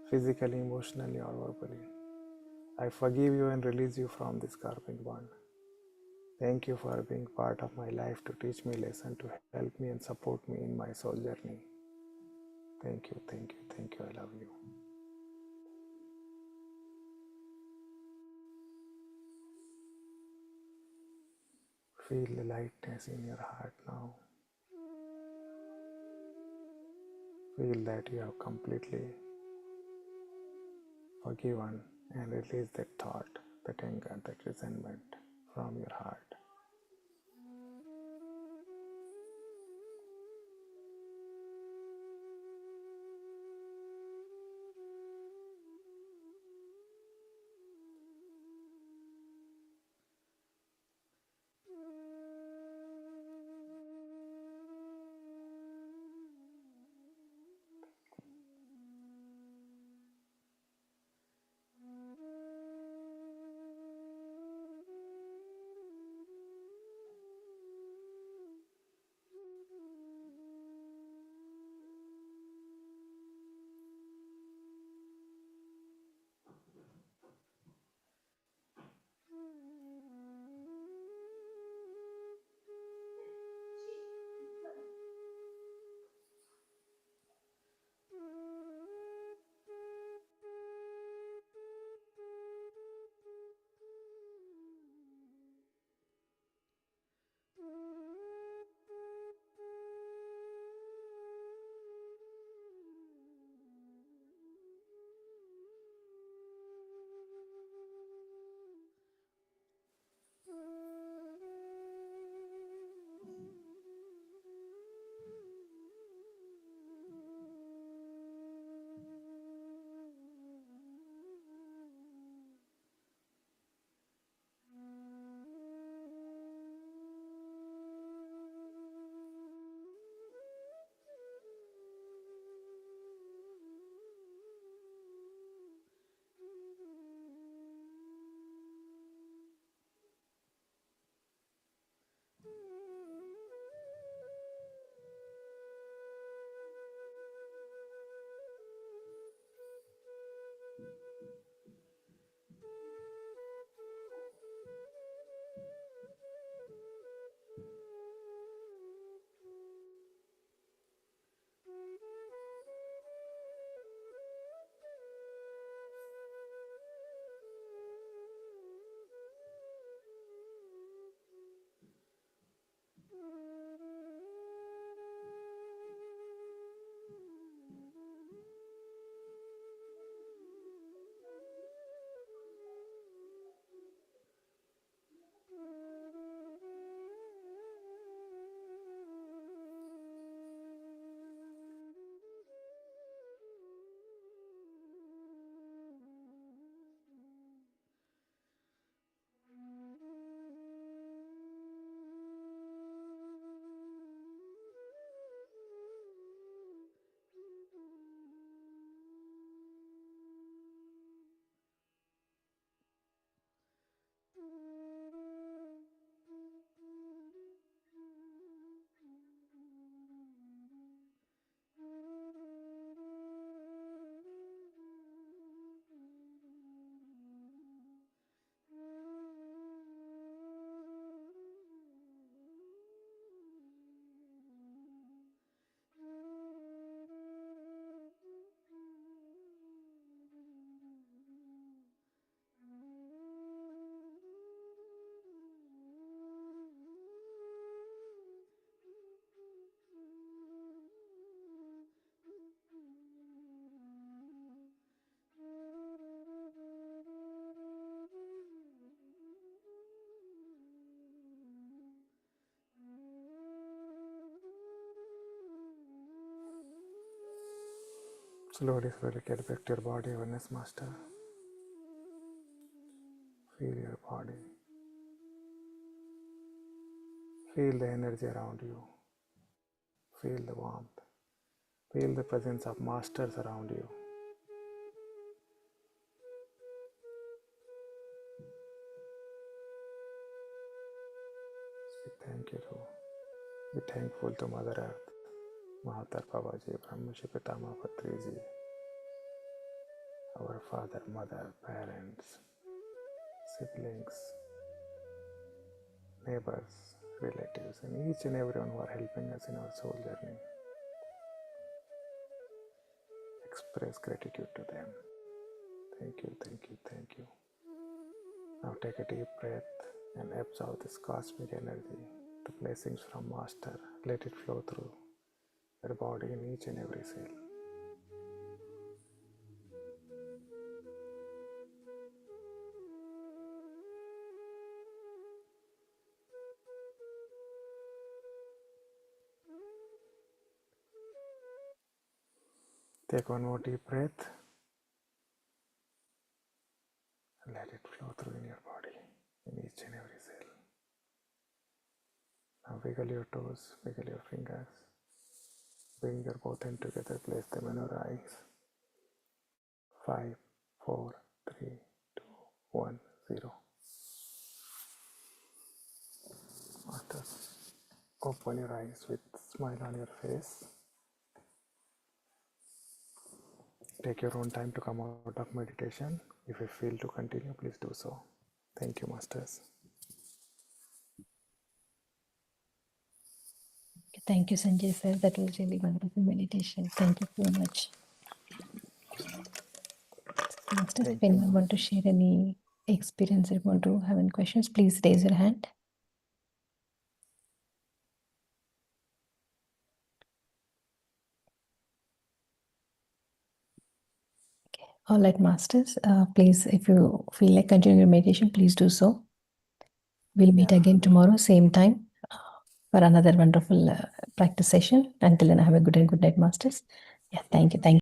physically, emotionally, or verbally. I forgive you and release you from this karmic bond. Thank you for being part of my life to teach me lesson, to help me and support me in my soul journey. Thank you, thank you, thank you. I love you. Feel the lightness in your heart now. Feel that you have completely forgiven and released that thought, that anger, that resentment from your heart. Slowly, slowly get back to your body awareness, Master. Feel your body. Feel the energy around you. Feel the warmth. Feel the presence of masters around you. Be thankful to Mother Earth, Mahatar Babaji, Brahmashi Pitama Patriji, our father, mother, parents, siblings, neighbors, relatives, and each and everyone who are helping us in our soul journey. Express gratitude to them. Thank you, thank you, thank you. Now take a deep breath and absorb this cosmic energy, the blessings from Master. Let it flow through your body in each and every cell. Take one more deep breath and let it flow through in your body, in each and every cell. Now wiggle your toes, wiggle your fingers. Bring your both hands together, place them in your eyes. 5, 4, 3, 2, 1, 0. Master, open your eyes with a smile on your face. Take your own time to come out of meditation. If you feel to continue, please do so. Thank you, Masters. Thank you, Sanjay sir. That was really wonderful meditation. Thank you so much. Masters, if anyone want to share any experience or want to have any questions, please raise your hand. Okay. All right, Masters. Please, if you feel like continuing your meditation, please do so. We'll meet again tomorrow, same time, for another wonderful practice session. Until then, have a good and good night, Masters. Yeah, thank you. Thank you.